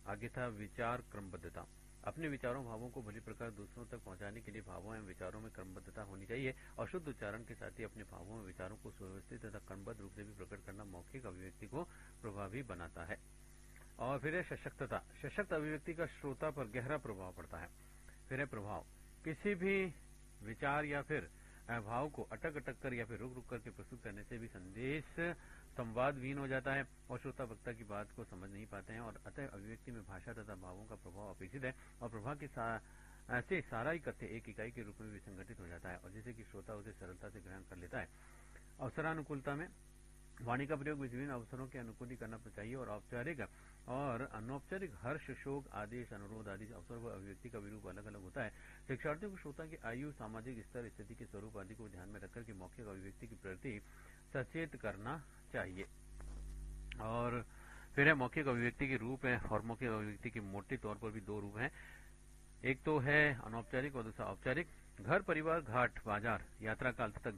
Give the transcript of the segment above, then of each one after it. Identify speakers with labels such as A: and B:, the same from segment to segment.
A: आगे था विचार क्रमबद्धता। अपने विचारों भावों को भली प्रकार दूसरों तक पहुंचाने के लिए भावों एवं विचारों में क्रमबद्धता होनी चाहिए और शुद्ध उच्चारण के साथ ही अपने भावों एवं विचारों को सुव्यवस्थित तथा क्रमबद्ध रूप से भी प्रकट करना मौखिक अभिव्यक्ति को प्रभावी बनाता है। और फिर है सशक्तता। सशक्त अभिव्यक्ति का श्रोता पर गहरा प्रभाव पड़ता है। फिर है प्रभाव। किसी भी विचार या फिर भाव को अटक अटक कर या फिर रुक रुक करके प्रस्तुत करने से भी संदेश संवादहीन हो जाता है और श्रोता वक्ता की बात को समझ नहीं पाते हैं और अतः अभिव्यक्ति में भाषा तथा भावों का प्रभाव अपेक्षित है और प्रभाव के ऐसे सारा ही कथ्य एक इकाई के रूप में भी संगठित हो जाता है और जिससे कि श्रोता उसे सरलता से ग्रहण कर लेता है। अवसरानुकूलता में वाणी का प्रयोग विभिन्न अवसरों के अनुकूल करना चाहिए और औपचारिक और अनौपचारिक हर्ष, शोक, आदेश, अनुरोध आदि अवसर व अभिव्यक्ति का विरूप अलग अलग होता है। शिक्षार्थियों को श्रोता की आयु, सामाजिक स्तर, स्थिति के स्वरूप आदि को ध्यान में रखकर के मौखिक अभिव्यक्ति के प्रति सचेत करना चाहिए। और फिर है मौखिक अभिव्यक्ति के रूप है और मौखिक अभिव्यक्ति के मोटे तौर पर भी दो रूप हैं। एक तो है अनौपचारिक और दूसरा औपचारिक। घर, परिवार, घाट, बाजार, यात्रा काल तथा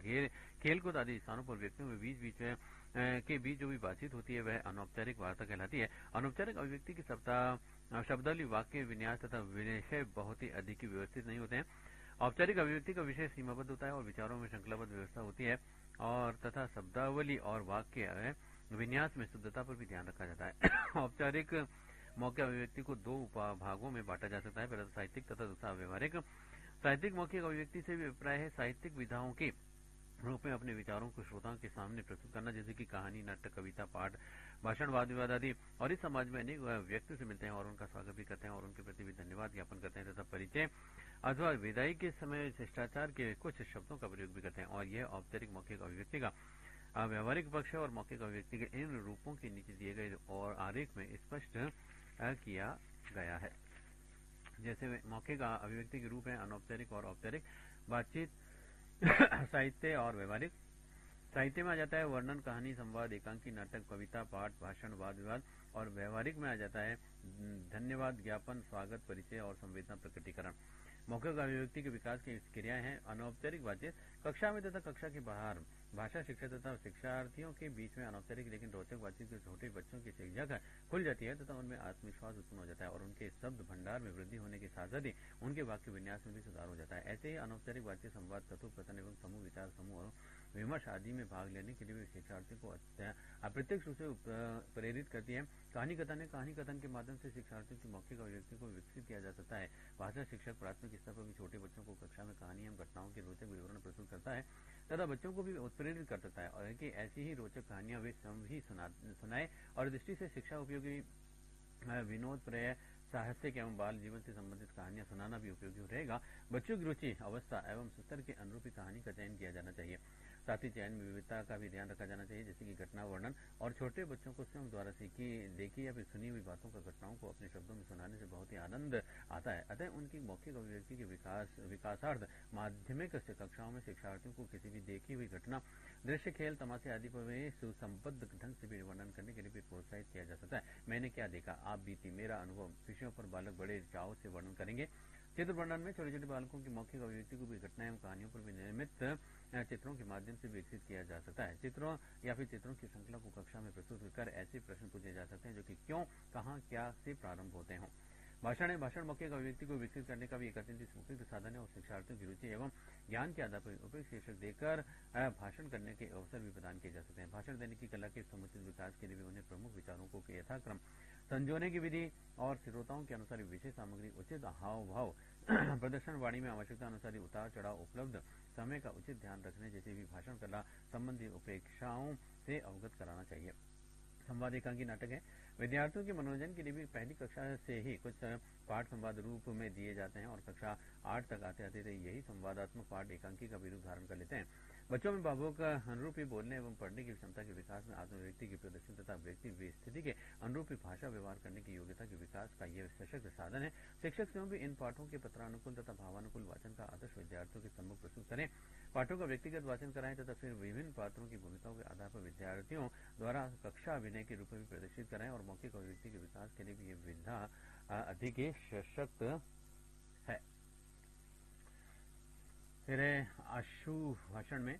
A: खेलकूद आदि स्थानों पर व्यक्तियों में बीच जो भी बातचीत होती है वह अनौपचारिक वार्ता कहलाती है। अनौपचारिक अभिव्यक्ति के शब्दावली, वाक्य विन्यास तथा विषय बहुत ही अधिक व्यवस्थित नहीं होते हैं। औपचारिक अभिव्यक्ति का विषय सीमाबद्ध होता है और विचारों में श्रृंखलाबद्ध व्यवस्था होती है और तथा शब्दावली और वाक्य विन्यास में शुद्धता पर भी ध्यान रखा जाता है। औपचारिक मौखिक अभिव्यक्ति को दो भागों में बांटा जा सकता है, पहला साहित्यिक तथा दूसरा व्यवहारिक। साहित्यिक मौखिक अभिव्यक्ति से भी अभिप्राय है साहित्यिक विधाओं के रूप में अपने विचारों को श्रोताओं के सामने प्रस्तुत करना, जैसे कि कहानी, नाटक, कविता, पाठ, भाषण, वाद विवाद आदि। और इस समाज में अनेक व्यक्ति से मिलते हैं और उनका स्वागत भी करते हैं और उनके प्रति भी धन्यवाद ज्ञापन करते हैं तथा परिचय अथवा विदाई के समय शिष्टाचार के कुछ शब्दों का प्रयोग भी करते हैं। और यह औपचारिक मौखिक अभिव्यक्ति का व्यवहारिक पक्ष है और मौखिक अभिव्यक्ति के इन रूपों के नीचे दिए गए और आरेख में स्पष्ट किया गया है। जैसे मौखिक अभिव्यक्ति के रूप है अनौपचारिक और औपचारिक। बातचीत, साहित्य और व्यवहारिक। साहित्य में आ जाता है वर्णन, कहानी, संवाद, एकांकी, नाटक, कविता, पाठ, भाषण, वाद विवाद। और व्यवहारिक में आ जाता है धन्यवाद ज्ञापन, स्वागत, परिचय और संवेदना प्रकटीकरण। मौखिक अभिव्यक्ति के विकास की क्रियाएं हैं अनौपचारिक बातचीत। कक्षा में तथा कक्षा के बाहर भाषा शिक्षक तथा शिक्षार्थियों के बीच में अनौपचारिक लेकिन रोचक बातचीत के छोटे बच्चों की शिक्षा खुल जाती है तथा उनमें आत्मविश्वास उत्पन्न हो जाता है और उनके शब्द भंडार में वृद्धि होने के साथ साथ ही उनके वाक्य विन्यास में भी सुधार हो जाता है। ऐसे ही अनौपचारिक बातचीत, संवाद, कथोपकथन एवं समूह विचार, समूह विमर्श आदि में भाग लेने के लिए भी शिक्षार्थियों को अप्रत्यक्ष रूप से प्रेरित करती है। कहानी कथन के माध्यम से शिक्षार्थियों की मौखिक अभिव्यक्ति को विकसित किया जा सकता है। भाषा शिक्षक प्राथमिक स्तर पर भी छोटे बच्चों को कक्षा में कहानी एवं घटनाओं के रोचक विवरण प्रस्तुत करता है तथा बच्चों को भी उत्प्रेरित कर सकता है और कि ऐसी ही रोचक कहानियां वे स्वयं ही सुनाए। और दृष्टि से शिक्षा उपयोगी विनोद, प्रेय, साहसिक एवं बाल जीवन से संबंधित कहानियां सुनाना भी उपयोगी रहेगा। बच्चों की रुचि, अवस्था एवं स्तर के अनुरूप कहानी का चयन किया जाना चाहिए। साथ ही चयन में विविधता का भी ध्यान रखा जाना चाहिए, जैसे कि घटना वर्णन। और छोटे बच्चों को स्वयं द्वारा देखी या फिर सुनी हुई बातों का घटनाओं को अपने शब्दों में सुनाने से बहुत ही आनंद आता है। अतः उनकी मौखिक अभिव्यक्ति के विकासार्थ माध्यमिक कक्षाओं में शिक्षार्थियों को किसी भी देखी हुई घटना, दृश्य, खेल, तमाशे आदि पर सुसंबद्ध ढंग से भी वर्णन करने के लिए भी प्रोत्साहित किया जा सकता है। मैंने क्या देखा, आप बीती, मेरा अनुभव विषयों पर बालक बड़े चाव से वर्णन करेंगे। चित्र वर्णन में छोटे छोटे बालकों की मौखिक अभिव्यक्ति को भी घटना एवं कहानियों पर भी निर्मित चित्रों के माध्यम से विकसित किया जा सकता है। चित्रों या फिर चित्रों की श्रृंखला को कक्षा में प्रस्तुत कर ऐसे प्रश्न पूछे जा सकते हैं जो कि क्यों, कहाँ, क्या से प्रारंभ होते हों। भाषण मौखिक अभिव्यक्ति को विकसित करने का भी एक अत्यंत उपयुक्त साधन है और शिक्षार्थियों की रुचि एवं ज्ञान के आधार पर उपयुक्त शीर्षक देकर भाषण करने के अवसर भी प्रदान किए जा सकते हैं। भाषण देने की कला के समुचित विकास के लिए भी उन्हें प्रमुख विचारों को यथाक्रम संजोने की विधि और श्रोताओं के अनुसार विशेष सामग्री, उचित हाव भाव प्रदर्शन, वाणी में आवश्यकता अनुसार उतार चढ़ाव उपलब्ध, समय का उचित ध्यान रखने जैसे भी भाषण कला संबंधी उपेक्षाओं से अवगत कराना चाहिए। संवाद एकांकी नाटक है। विद्यार्थियों के मनोरंजन के लिए भी पहली कक्षा से ही कुछ पाठ संवाद रूप में दिए जाते हैं और कक्षा 8 तक आते आते यही संवादात्मक पाठ एकांकी का भी रूप धारण कर लेते हैं। बच्चों में भावों का अनुरूप ही बोलने एवं पढ़ने की क्षमता के विकास में आत्मव्यक्ति की प्रदर्शन तथा व्यक्ति स्थिति के अनुरूप भाषा व्यवहार करने की योग्यता के विकास का यह सशक्त साधन है। शिक्षक स्वयं भी इन पाठों के पत्रानुकूल तथा भावानुकूल वाचन का आदर्श विद्यार्थियों के सम्मुख प्रस्तुत करें। पाठों का व्यक्तिगत वाचन कराएं तथा फिर विभिन्न पात्रों की भूमिकाओं के आधार पर विद्यार्थियों द्वारा कक्षा अभिनय के रूप में भी प्रदर्शित कराएं और मौखिक अभिव्यक्ति के विकास के लिए भी यह विधा अधिक सशक्त है। फिर आशु भाषण में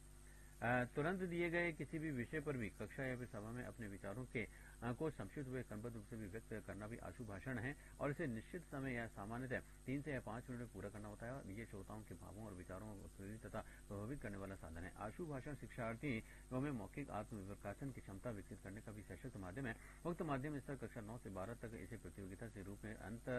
A: तुरंत दिए गए किसी भी विषय पर भी कक्षा या फिर सभा में अपने विचारों के को संक्षिप्त हुए क्रमबद्ध रूप से भी व्यक्त करना भी आशु भाषण है और इसे निश्चित समय या सामान्यतः 3 से या 5 मिनट में पूरा करना होता है। और ये श्रोताओं के भावों और विचारों को प्रेरित तथा प्रभावित करने वाला साधन है। आशु भाषण शिक्षार्थियों में मौखिक आत्मविकासन की क्षमता विकसित करने का भी सशक्त माध्यम है। उक्त माध्यम स्तर कक्षा 9 से 12 तक इसे प्रतियोगिता के रूप में अंत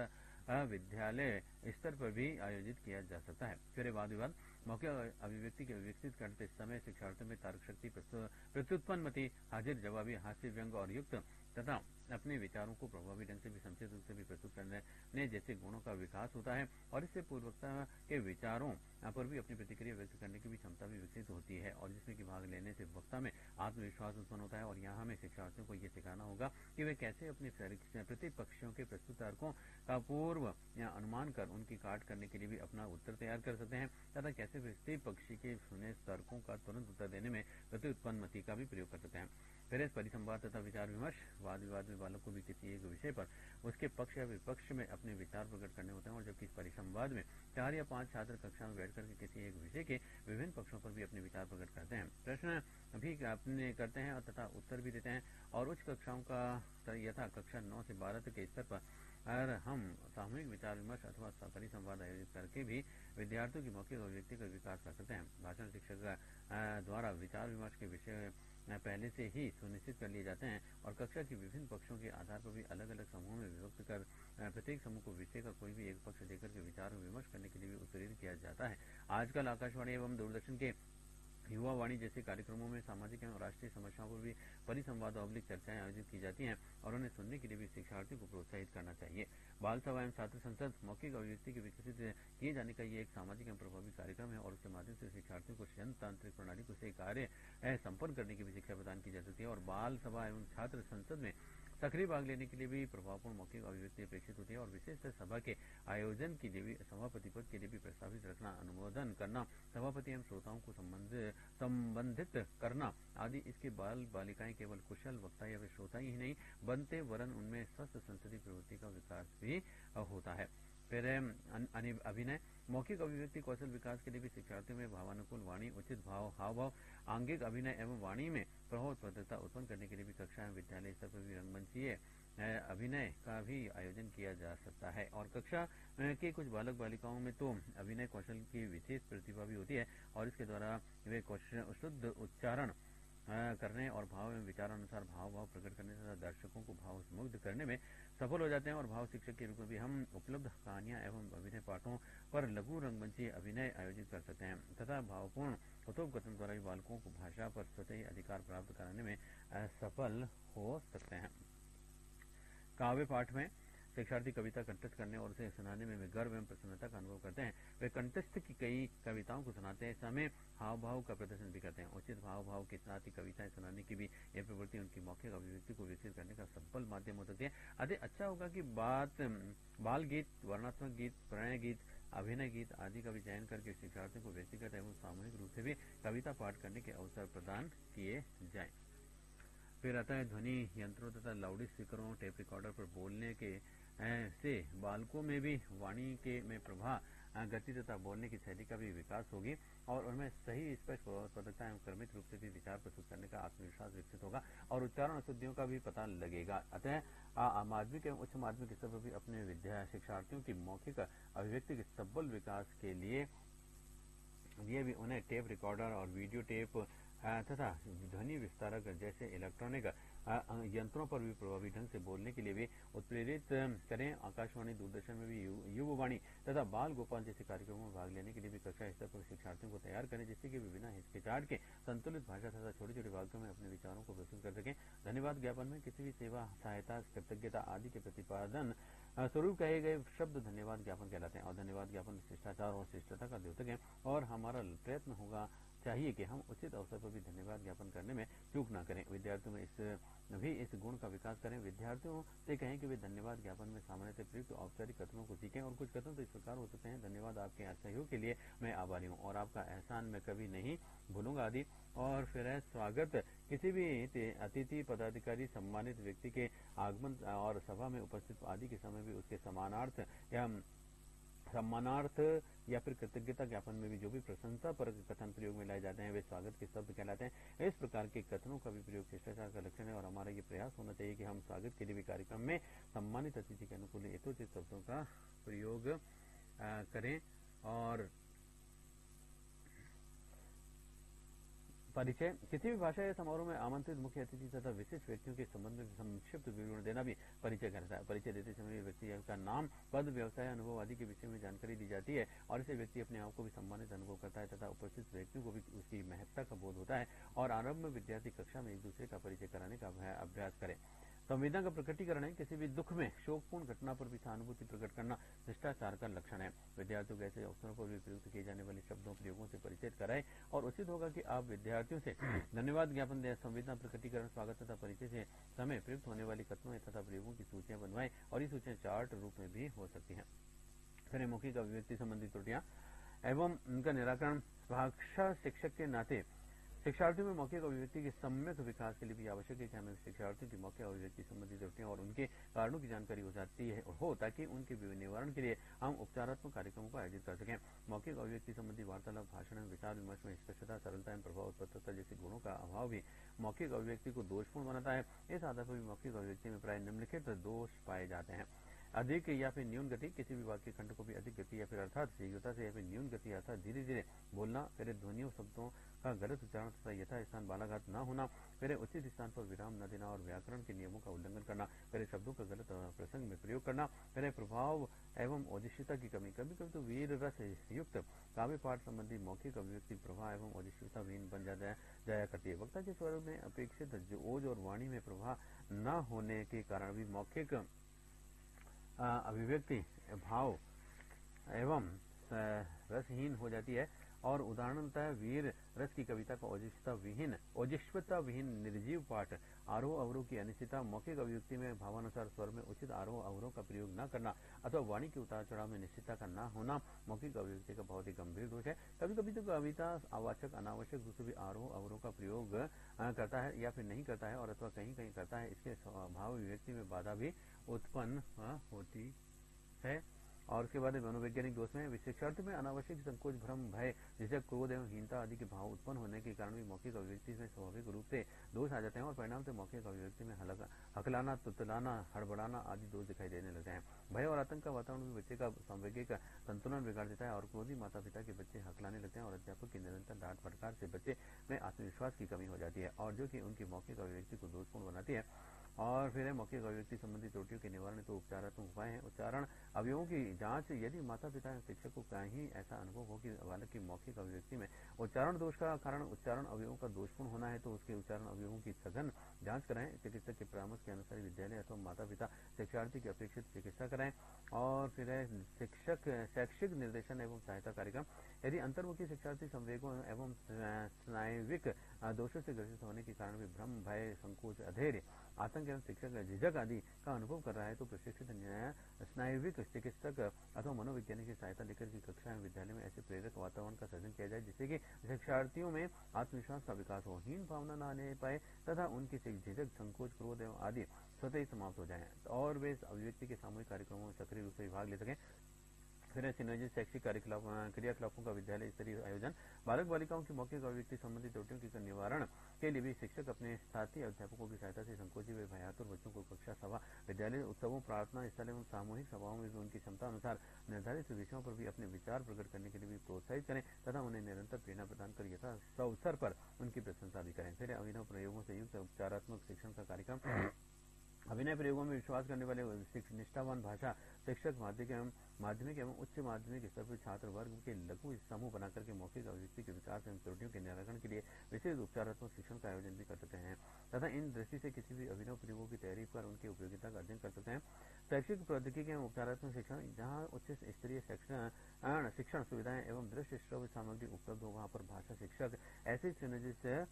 A: विद्यालय स्तर पर भी आयोजित किया जा सकता है। फिर वाद विवाद मौखिक अभिव्यक्ति के विकसित करते समय शिक्षार्थियों में तर्क शक्ति, प्रत्युत्पन्नमति, हाजिर जवाबी, हास्य, व्यंग और युक्त तथा अपने विचारों को प्रभावी ढंग से भी संक्षिप्त रूप से भी प्रस्तुत करने जैसे गुणों का विकास होता है। और इससे पूर्वकता के विचारों पर भी अपनी प्रतिक्रिया व्यक्त करने की भी क्षमता भी विकसित होती है और जिसमें कि भाग लेने से वक्ता में आत्मविश्वास उत्पन्न होता है। और यहाँ हमें शिक्षार्थियों को ये सिखाना होगा कि वे कैसे अपने प्रतिपक्षियों के प्रस्तुत तर्कों का पूर्व अनुमान कर उनकी काट करने के लिए भी अपना उत्तर तैयार कर सकते हैं तथा कैसे प्रतिपक्षी के सुने तर्कों का तुरंत उत्तर देने में प्रत्युत्पन्नमति का भी प्रयोग कर सकते हैं। फिर परिसंवाद तथा विचार विमर्श वाद विवाद में बालक को भी किसी एक विषय पर उसके पक्ष या विपक्ष में अपने विचार प्रकट करने होते हैं। और जबकि इस परिसंवाद में 4 या 5 छात्र कक्षा में बैठकर के किसी एक विषय के विभिन्न पक्षों पर भी अपने विचार प्रकट करते हैं, प्रश्न भी अपने करते हैं और तथा उत्तर भी देते हैं। और उच्च कक्षाओं का यथा कक्षा 9 से 12 के स्तर पर हम सामूहिक विचार विमर्श अथवा परिसंवाद आयोजित करके भी विद्यार्थियों की मौखिक अभिव्यक्ति का विकास कर सकते हैं। भाषण शिक्षक द्वारा विचार विमर्श के विषय पहले से ही सुनिश्चित कर लिए जाते हैं और कक्षा के विभिन्न पक्षों के आधार पर भी अलग अलग समूहों में विभक्त कर प्रत्येक समूह को विषय का कोई भी एक पक्ष देकर के विचार विमर्श करने के लिए भी उत्प्रेरित किया जाता है। आजकल आकाशवाणी एवं दूरदर्शन के युवा वाणी जैसे कार्यक्रमों में सामाजिक एवं राष्ट्रीय समस्याओं पर भी परिसंवाद ऑब्लिक चर्चाएं आयोजित की जाती हैं और उन्हें सुनने के लिए भी शिक्षार्थियों को प्रोत्साहित करना चाहिए। बाल सभा एवं छात्र संसद मौखिक अभिव्यक्ति के विकसित किए जाने का ये एक सामाजिक एवं प्रभावी कार्यक्रम है और उसके माध्यम से शिक्षार्थियों को जनतांत्रिक प्रणाली को से कार्य संपन्न करने की भी शिक्षा प्रदान की जा सकती है। और बाल सभा एवं छात्र संसद में सक्रिय भाग लेने के लिए भी प्रभावपूर्ण मौखिक अभिव्यक्ति अपेक्षित होती है और विशेषतः सभा के आयोजन के लिए भी सभापति पद के लिए भी प्रस्तावित रखना, अनुमोदन करना, सभापति एवं श्रोताओं को संबंधित करना आदि इसके बाल बालिकाएं केवल कुशल वक्ता या श्रोता ही नहीं बनते वरन उनमें स्वस्थ संसदीय प्रवृत्ति का विकास भी होता है। फिर अभिनय मौखिक अभिव्यक्ति कौशल विकास के लिए भी शिक्षार्थियों में भावानुकूल वाणी, उचित भाव, हाव भाव, आंगिक अभिनय एवं वाणी में प्रभावप्रदता उत्पन्न करने के लिए भी कक्षा एवं विद्यालय स्तर पर भी रंगमंचीय अभिनय का भी आयोजन किया जा सकता है। और कक्षा के कुछ बालक बालिकाओं में तो अभिनय कौशल की विशेष प्रतिभा भी होती है और इसके द्वारा वे शुद्ध उच्चारण करने और भाव एवं विचारानुसार भाव प्रकट करने तथा दर्शकों को भाव मुग्ध करने में सफल हो जाते हैं। और भाव शिक्षक के रूप में भी हम उपलब्ध कहानियां एवं अभिनय पाठों पर लघु रंगमंची अभिनय आयोजित कर सकते हैं तथा भावपूर्ण कथोपकथन द्वारा भी बालकों को भाषा पर स्वतः ही अधिकार प्राप्त कराने में सफल हो सकते हैं। काव्य पाठ में शिक्षार्थी कविता कंठस्थ करने और उसे सुनाने में गर्व एवं प्रसन्नता का अनुभव करते हैं। वे कंठस्थ की कई कविताओं को सुनाते हैं, समय हाव भाव का प्रदर्शन भी करते हैं। उचित हाव भाव के साथ ही कविताएं सुनाने की भी यह प्रवृत्ति उनकी मौखिक अभिव्यक्ति को विकसित करने का सफल माध्यम हो सकती है। अति अच्छा होगा कि बाल गीत, वर्णनात्मक गीत, प्रणय गीत, अभिनय गीत आदि का भी चयन करके शिक्षार्थियों को व्यक्तिगत एवं सामूहिक रूप से भी कविता पाठ करने के अवसर प्रदान किए जाए। फिर आता है ध्वनि यंत्रों तथा लाउड स्पीकरों, टेप रिकॉर्डर पर बोलने के से बालकों में भी वाणी के में प्रभा, गति तथा बोलने की शैली का भी विकास होगी और उनमें सही स्पष्ट पद्धति एवं क्रमित रूप से भी विचार प्रस्तुत करने का आत्मविश्वास विकसित होगा और उच्चारण अशुद्धियों का भी पता लगेगा। अतः माध्यमिक एवं उच्च माध्यमिक स्तर पर भी अपने शिक्षार्थियों की मौखिक अभिव्यक्ति के सबल विकास के लिए ये भी उन्हें टेप रिकॉर्डर और वीडियो टेप तथा ध्वनि विस्तारक जैसे इलेक्ट्रॉनिक यंत्रों पर भी प्रभावी ढंग से बोलने के लिए भी उत्प्रेरित करें। आकाशवाणी, दूरदर्शन में भी युववाणी तथा बाल गोपाल जैसे कार्यक्रमों में भाग लेने के लिए भी कक्षा स्तर पर शिक्षार्थियों को तैयार करें जिससे कि वे बिना हिचकिचाहट के संतुलित भाषा तथा छोटे छोटे वाक्यों में अपने विचारों को प्रस्तुत कर सकें। धन्यवाद ज्ञापन में किसी भी सेवा, सहायता, कृतज्ञता आदि के प्रतिपादन स्वरूप कहे गए शब्द धन्यवाद ज्ञापन कहलाते हैं और धन्यवाद ज्ञापन शिष्टाचार और शिष्टता का द्योतक है और हमारा प्रयत्न होगा चाहिए कि हम उचित अवसर पर भी धन्यवाद ज्ञापन करने में चूक न करें। विद्यार्थियों में इस गुण का विकास करें। विद्यार्थियों से कहें कि वे धन्यवाद ज्ञापन में सामान्यतः प्रयुक्त औपचारिक कथनों को सीखें और कुछ कथन तो इस प्रकार हो सकते हैं, धन्यवाद, आपके सहयोग के लिए मैं आभारी हूँ और आपका एहसान मैं कभी नहीं भूलूंगा आदि। और फिर है स्वागत, किसी भी अतिथि, पदाधिकारी, सम्मानित व्यक्ति के आगमन और सभा में उपस्थित आदि के समय भी उसके समानार्थ या सम्मानार्थ या फिर कृतज्ञता ज्ञापन में भी जो भी प्रशंसा पर कथन प्रयोग में लाए जाते हैं वे स्वागत के शब्द कहलाते हैं। इस प्रकार के कथनों का भी प्रयोग शिष्टाचार का लक्षण है और हमारा ये प्रयास होना चाहिए कि हम स्वागत के लिए भी कार्यक्रम में सम्मानित अतिथि के अनुकूल यथोचित शब्दों का प्रयोग करें। और परिचय, किसी भी भाषा या समारोह में आमंत्रित मुख्य अतिथि तथा विशिष्ट व्यक्तियों के संबंध में संक्षिप्त विवरण देना भी परिचय कहलाता है। परिचय देते समय व्यक्ति का नाम, पद, व्यवसाय, अनुभव आदि के विषय में जानकारी दी जाती है और इससे व्यक्ति अपने आप को भी सम्मानित अनुभव करता है तथा उपस्थित व्यक्तियों को भी उसकी महत्ता का बोध होता है। और आरंभ में विद्यार्थी कक्षा में एक दूसरे का परिचय कराने का अभ्यास करे। संवेदना का प्रकटीकरण है, किसी भी दुख में शोकपूर्ण घटना पर भी सहानुभूति प्रकट करना शिष्टाचार का लक्षण है। विद्यार्थियों को ऐसे अवसरों पर भी प्रयुक्त किए जाने वाले शब्दों प्रयोगों से परिचित कराएं और उचित होगा कि आप विद्यार्थियों से धन्यवाद ज्ञापन दें। संवेदना प्रकटीकरण, स्वागत तथा परिचय से समय प्रयुक्त होने वाली कथनों तथा प्रयोगों की सूचियां बनवाएं और ये सूचियां चार्ट रूप में भी हो सकती हैं। फिर मौखिक अभिव्यक्ति संबंधी त्रुटियां एवं उनका निराकरण। भाषा शिक्षक के नाते शिक्षार्थियों में मौखिक अभिव्यक्ति के सम्यक विकास के लिए भी आवश्यक है कि हमें शिक्षार्थियों की मौखिक अभिव्यक्ति संबंधी त्रुटियों और उनके कारणों की जानकारी हो ताकि उनके निवारण के लिए हम उपचारात्मक कार्यक्रमों को आयोजित कर सकें। मौखिक अभिव्यक्ति संबंधी वार्तालाप, भाषण, विचार विमर्श में स्पष्टता, सरलता एवं प्रभाव उत्पत्ति जैसे गुणों का अभाव भी मौखिक अभिव्यक्ति को दोषपूर्ण बनाता है। इस आधार पर भी मौखिक अभिव्यक्ति में प्राय निम्नलिखित दोष पाए जाते हैं। अधिक या फिर न्यून गति, किसी भी वाक्य खंड को भी अधिक गति या फिर अर्थात शीघ्रता से या फिर न्यून गति अर्थात धीरे धीरे बोलना। फिर ध्वनियों शब्दों का गलत उच्चारण तथा यथा स्थान बालाघात न होना। फिर उचित स्थान पर विराम न देना और व्याकरण के नियमों का उल्लंघन करना। फिर शब्दों का गलत प्रसंग में प्रयोग करना। फिर प्रभाव एवं औदिश्यता की कमी, कभी कभी तो वीर रस युक्त काव्य पाठ संबंधी मौखिक अभिव्यक्ति प्रभाव एवं औदिश्यता विहीन बन जाया करती है। वक्ता के स्वर में अपेक्षित ओज और वाणी में प्रभाव न होने के कारण भी मौखिक अभिव्यक्ति भाव एवं रसहीन हो जाती है। और उदाहरणतः वीर रस की कविता का ओजस्वता विहीन निर्जीव पाठ, आरोह अवरोह की अनिश्चितता, मौखिक अभिव्यक्ति में भावानुसार स्वर में उचित आरोह अवरोह का प्रयोग न करना अथवा वाणी के उतार चढ़ाव में निश्चितता का न होना मौखिक अभिव्यक्ति का बहुत ही गंभीर दोष है। कभी कभी तो कविता अवाचक अनावश्यक रूप से भी आरोह अवरोह का प्रयोग करता है या फिर नहीं करता है और अथवा कहीं कहीं करता है। इसके भाव अभिव्यक्ति में बाधा भी उत्पन्न होती है। और उसके बाद मनोवैज्ञानिक दोष में शिक्षार्थी में अनावश्यक संकोच, भ्रम, भय, झिझक, क्रोध एवं हीनता आदि के भाव उत्पन्न होने के कारण भी मौखिक अभिव्यक्ति में स्वाभाविक रूप से दोष आ जाते हैं और परिणाम से मौखिक अभिव्यक्ति में हकलाना, तुतलाना, हड़बड़ाना आदि दोष दिखाई देने लगते हैं। भय और आतंक का वातावरण भी बच्चे का सांवेगिक संतुलन बिगाड़ देता है और क्रोधी माता पिता के बच्चे हकलाने लगते हैं और अध्यापक की निरंतर डांट फटकार से बच्चे में आत्मविश्वास की कमी हो जाती है और जो कि उनकी मौखिक अभिव्यक्ति को दोषपूर्ण बनाती है। और फिर है मौखिक अभिव्यक्ति संबंधी त्रुटियों के निवारण तो उपचारात्मक उपाय हैं। उच्चारण अवयवों की जांच, यदि माता पिता या शिक्षक को कहीं ऐसा अनुभव हो कि बालक की मौखिक अभिव्यक्ति में उच्चारण दोष का कारण उच्चारण अवयवों का दोषपूर्ण होना है तो उसके उच्चारण अवयवों की सघन जांच कराएं। चिकित्सक के परामर्श के अनुसार विद्यालय अथवा माता पिता शिक्षार्थी की अपेक्षित चिकित्सा कराएं। और फिर है शैक्षिक निर्देशन एवं सहायता कार्यक्रम, यदि अंतर्मुखी शिक्षार्थी संवेगों एवं स्नायविक दोषों से ग्रसित होने के कारण भी भ्रम, भय, संकोच, अधैर्य, आतंक एवं शिक्षक झिझक आदि का अनुभव कर रहा है तो प्रशिक्षित स्नायविक चिकित्सक अथवा मनोवैज्ञानिक की सहायता लेकर की कक्षा एवं विद्यालय में ऐसे प्रेरक वातावरण का सृजन किया जाए जिससे कि शिक्षार्थियों में आत्मविश्वास का विकास हो, हीन भावना न आने पाए तथा उनकी झिझक, संकोच, क्रोध एवं आदि स्वतः ही समाप्त हो जाए और वे इस अभिव्यक्ति के सामूहिक कार्यक्रमों में सक्रिय रूप से भाग ले सकें। फिर सिनर्जिक शैक्षिक क्रियाकलापों का विद्यालय स्तरीय आयोजन, बालक बालिकाओं की मौखिक अभिव्यक्ति संबंधी त्रुटियों के निवारण के लिए भी शिक्षक अपने साथी अध्यापकों की सहायता से संकोची व भयातुर बच्चों को कक्षा सभा, विद्यालय उत्सवों, प्रार्थना स्थल एवं सामूहिक सभाओं में भी उनकी क्षमता अनुसार निर्धारित विषयों पर भी अपने विचार प्रकट करने के लिए भी प्रोत्साहित करें तथा उन्हें निरंतर प्रेरणा प्रदान कर यथा अवसर पर उनकी प्रशंसा भी करें। फिर अभिनव प्रयोगों से युक्त उपचारात्मक शिक्षण का कार्यक्रम, अभिनय प्रयोगों में विश्वास करने वाले निष्ठावान भाषा शिक्षक माध्यमिक एवं उच्च माध्यमिक स्तर पर छात्र वर्ग के लघु समूह बनाकर के मौखिक अभिव्यक्ति के विकास एवं त्रुटियों के निराकरण के लिए विशेष उपचारात्मक शिक्षण का आयोजन भी कर सकते हैं तथा इन दृष्टि से किसी भी अभिनव प्रयोगों की तैयारी कर उनकी उपयोगिता का अध्ययन कर सकते हैं। शैक्षिक प्रौद्योगिकी एवं उपचारात्मक शिक्षण, जहाँ उच्च स्तरीय शिक्षण सुविधाएं एवं दृश्य श्रव्य सामग्री उपलब्ध हो वहाँ पर भाषा शिक्षक ऐसे सिनर्जिक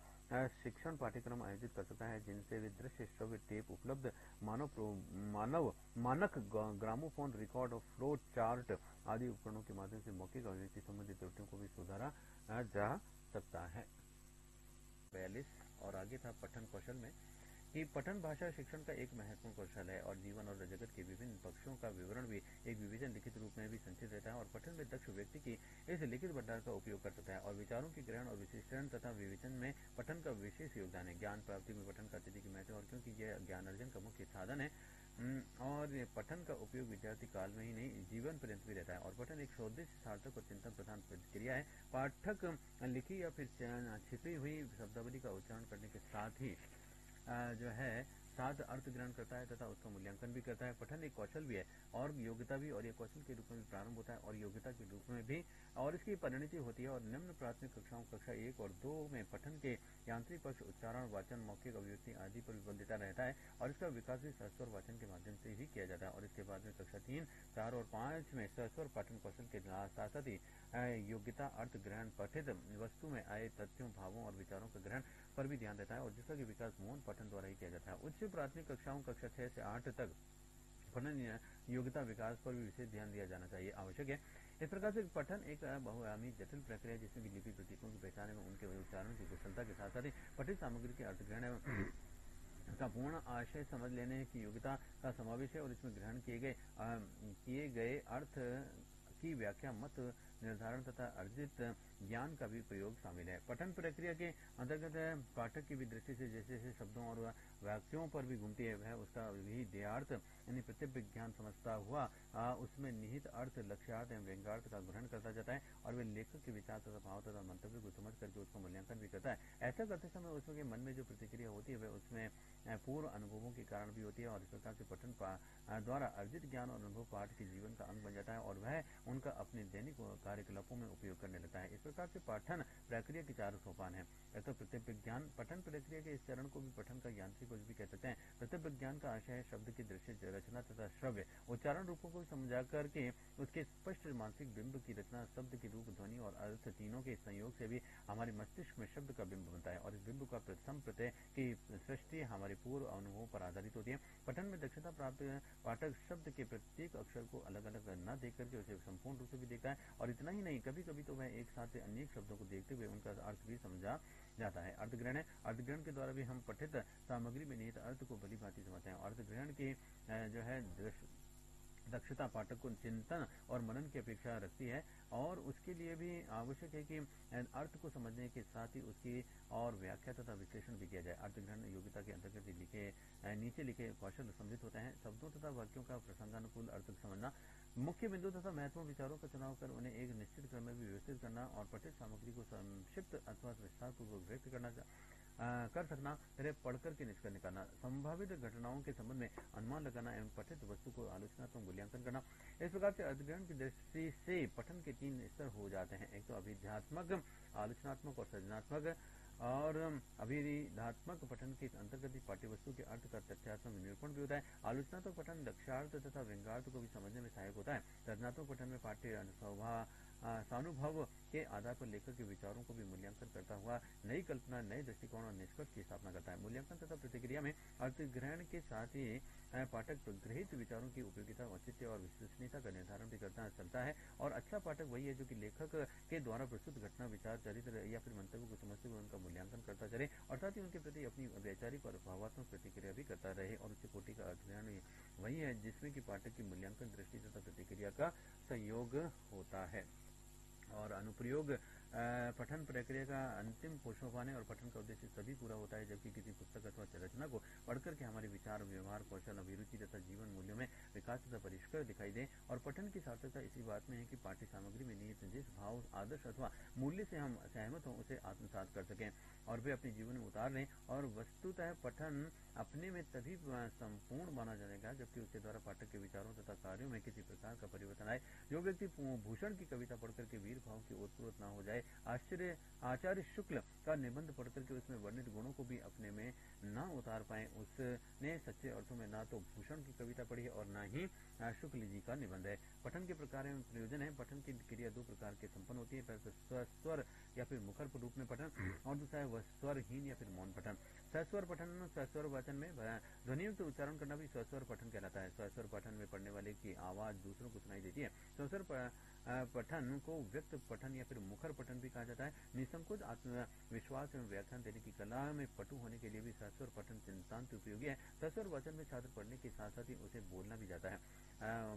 A: शिक्षण पाठ्यक्रम आयोजित कर सकता है जिनसे वे दृश्य श्रव्य टेप उपलब्ध मानक gramophone, record of flow chart आदि उपकरणों के माध्यम से मौखिक अभिव्यक्ति संबंधी त्रुटियों को भी सुधारा जा सकता है। 42 और आगे था पठन कौशल में कि पठन भाषा शिक्षण का एक महत्वपूर्ण कौशल है और जीवन और जगत के विभिन्न पक्षों का विवरण भी एक विविधन लिखित रूप में भी संचित रहता है और पठन में दक्ष व्यक्ति की इस लिखित भंडार का उपयोग कर सकता है। और विचारों के ग्रहण और विश्लेषण तथा विवेचन में पठन का विशेष योगदान है। ज्ञान प्राप्ति में पठन का अत्यधिक महत्व है और क्योंकि यह ज्ञान अर्जन का मुख्य साधन है और पठन का उपयोग विद्यार्थी काल में ही नहीं जीवन पर्यंत भी रहता है। और पठन एक सौदेश सार्थक और चिंतन प्रधान प्रक्रिया है। पाठक लिखी या फिर छिपी हुई शब्दावली का उच्चारण करने के साथ ही जो है साथ अर्थ ग्रहण करता है तथा उसका मूल्यांकन भी करता है। पठन एक कौशल भी है और योग्यता भी, और ये कौशल के रूप में भी प्रारंभ होता है और योग्यता के रूप में भी, और इसकी परिणति होती है। और निम्न प्राथमिक कक्षाओं कक्षा 1 और 2 में पठन के यांत्रिक पक्ष उच्चारण, वाचन, मौखिक अभिव्यक्ति आदि पर बल देता रहता है और इसका विकास भी सस्वर वाचन के माध्यम से ही किया जाता है। और इसके बाद में कक्षा 3, 4 और 5 में सस्वर पाठन कौशल के साथ साथ ही योग्यता, अर्थ ग्रहण, पठित वस्तु में आए तथ्यों, भावों और विचारों का ग्रहण पर भी ध्यान देता है और जिसका कि विकास मौन पठन द्वारा ही किया जाता है। उच्च प्राथमिक कक्षाओं कक्षा 6 से 8 तक पठन योग्यता विकास पर भी विशेष ध्यान दिया जाना चाहिए, आवश्यक है। इस प्रकार से पठन एक बहुआयामी जटिल प्रक्रिया है जिसमें लिपि प्रतीकों की पहचान एवं उनके उच्चारण की कुशलता के साथ साथ ही पठित सामग्री के अर्थ ग्रहण एवं का पूर्ण आशय समझ लेने की योग्यता का समावेश है। और इसमें ग्रहण किए गए अर्थ की व्याख्या, मत निर्धारण तथा अर्जित ज्ञान का भी प्रयोग शामिल है। पठन प्रक्रिया के अंतर्गत पाठक की भी दृष्टि से जैसे जैसे शब्दों और वाक्यों पर भी घूमती है, वह उसका भी ध्येयार्थ यानी प्रत्यक्ष ज्ञान समझता हुआ उसमें निहित अर्थ, लक्ष्यार्थ एवं व्यंग्यार्थ का ग्रहण करता जाता है और वह लेखक के विचार तथा भाव तथा मंतव्य को समझ करके उसका मूल्यांकन भी करता है। ऐसा करते समय उसके मन में जो प्रतिक्रिया होती है वह उसमें पूर्व अनुभवों के कारण भी होती है और इस प्रकार से पठन द्वारा अर्जित ज्ञान और अनुभव पाठ के जीवन का अंग बन जाता है और वह उनका अपने दैनिक कार्यकलापों में उपयोग करने लगता है। इस प्रकार से पठन प्रक्रिया के 4 सोपान है। तो प्रत्यक्ष ज्ञान, पठन प्रक्रिया के इस चरण को भी पठन का यांत्रिक भी कह सकते हैं। प्रत्यक्ष ज्ञान का आशय है शब्द की दृश्य रचना तथा श्रव्य उच्चारण रूपों को समझा करके उसके स्पष्ट मानसिक बिंब की रचना, शब्द के रूप, ध्वनि और अर्थ तीनों के संयोग से भी हमारे मस्तिष्क में शब्द का बिंब बनता है और इस बिंब का प्रथम प्रत्यय की सृष्टि हमारे पूर्व अनुभवों पर आधारित होती है। पठन में दक्षता प्राप्त पाठक शब्द के प्रत्येक अक्षर को अलग अलग न देख करके उसे संपूर्ण रूप से भी देखता है और इतना ही नहीं, कभी कभी तो वह एक साथ अनेक शब्दों को देखते हुए उनका अर्थ भी समझा जाता है। अर्थग्रहण है, अर्थग्रहण के द्वारा भी हम पठित सामग्री में निहित अर्थ को भली भांति समझते हैं। अर्थग्रहण की जो है दक्षता पाठक को चिंतन और मनन की अपेक्षा रखती है और उसके लिए भी आवश्यक है कि अर्थ को समझने के साथ ही उसकी और व्याख्या तथा विश्लेषण भी किया जाए। अर्थग्रहण योग्यता के अंतर्गत नीचे लिखे कौशल सम्मिलित होते हैं। शब्दों तथा वाक्यों का प्रसंगानुकूल अर्थ समझना, मुख्य बिंदु तथा महत्वपूर्ण विचारों का चुनाव कर उन्हें एक निश्चित क्रम में भी व्यवस्थित करना और पठित सामग्री को संक्षिप्त अथवा विस्तार पूर्वक व्यक्त करना कर सकना, फिर पढ़कर के निष्कर्ष निकालना, संभावित घटनाओं के संबंध में अनुमान लगाना एवं पठित वस्तु को आलोचनात्मक मूल्यांकन करना। इस प्रकार से अध्ययन की दृष्टि से पठन के 3 स्तर हो जाते हैं। एक तो अभिध्यात्मक, आलोचनात्मक और सृजनात्मक। और अभिधात्मक पठन के अंतर्गत ही पाठ्य वस्तु के अर्थ का तथ्यात्मक निरूपण भी होता है। आलोचनात्मक पठन लक्ष्यार्थ तथा व्यंग्यार्थ को भी समझने में सहायक होता है। सृजनात्मक पठन में पाठ्य स्वानुभव के आधार पर लेखक के विचारों को भी मूल्यांकन करता हुआ नई कल्पना, नए दृष्टिकोण और निष्कर्ष की स्थापना करता है। मूल्यांकन तथा प्रतिक्रिया में अर्थग्रहण के साथ ही पाठक गृहीत विचारों की उपयोगिता, औचित्य और विश्वसनीयता का निर्धारण भी करता चलता है और अच्छा पाठक वही है जो कि लेखक के द्वारा प्रस्तुत घटना, विचार, चरित्र या फिर मंतव्य को समझते हुए उनका मूल्यांकन करता चले और साथ ही उनके प्रति अपनी वैचारिक और भावात्मक प्रतिक्रिया भी करता रहे। और उच्च कोटि का अध्ययन वही है जिसमें कि पाठक की मूल्यांकन, दृष्टि तथा प्रतिक्रिया का संयोग होता है। और अनुप्रयोग पठन प्रक्रिया का अंतिम सोपान है और पठन का उद्देश्य तभी पूरा होता है जबकि किसी पुस्तक अथवा रचना को पढ़कर के हमारे विचार, व्यवहार, कौशल, अभिरुचि तथा जीवन मूल्यों में विकास तथा परिष्कार दिखाई दे। और पठन की सार्थकता इसी बात में है कि पाठ्य सामग्री में निहित जिस भाव, आदर्श अथवा मूल्य से हम सहमत हों उसे आत्मसात कर सकें और वे अपने जीवन में उतार लें। और वस्तुतः पठन अपने में तभी संपूर्ण माना जाएगा जबकि उसके द्वारा पाठक के विचारों तथा कार्यों में किसी प्रकार का परिवर्तन आए। जो व्यक्ति भूषण की कविता पढ़कर के वीर भाव की ओतप्रोत न हो जाए, आचार्य शुक्ल का निबंध पढ़कर के उसमें वर्णित गुणों को भी अपने में न उतार पाए, उसने सच्चे अर्थों में ना तो भूषण की कविता पढ़ी है और न ही शुक्ल जी का निबंध है। पठन के प्रकार एवं प्रयोजन है। पठन की क्रिया 2 प्रकार के संपन्न होती है, पहले स्वर या फिर मुखर रूप में पठन और दूसरा है वह स्वरहीन या फिर मौन पठन। सस्वर पठन, सस्वर वाचन में ध्वनियुक्त उच्चारण करना भी सस्वर पठन कहलाता है। सस्वर पठन में पढ़ने वाले की आवाज दूसरों को सुनाई देती है। सस्वर पठन को व्यक्त पठन या फिर मुखर पठन भी कहा जाता है। निसंकोच आत्मविश्वास एवं व्याख्यान देने की कला में पटु होने के लिए भी सस्वर पठन नितांत उपयोगी है। सस्वर वचन में छात्र पढ़ने के साथ साथ ही उसे बोलना भी जाता है।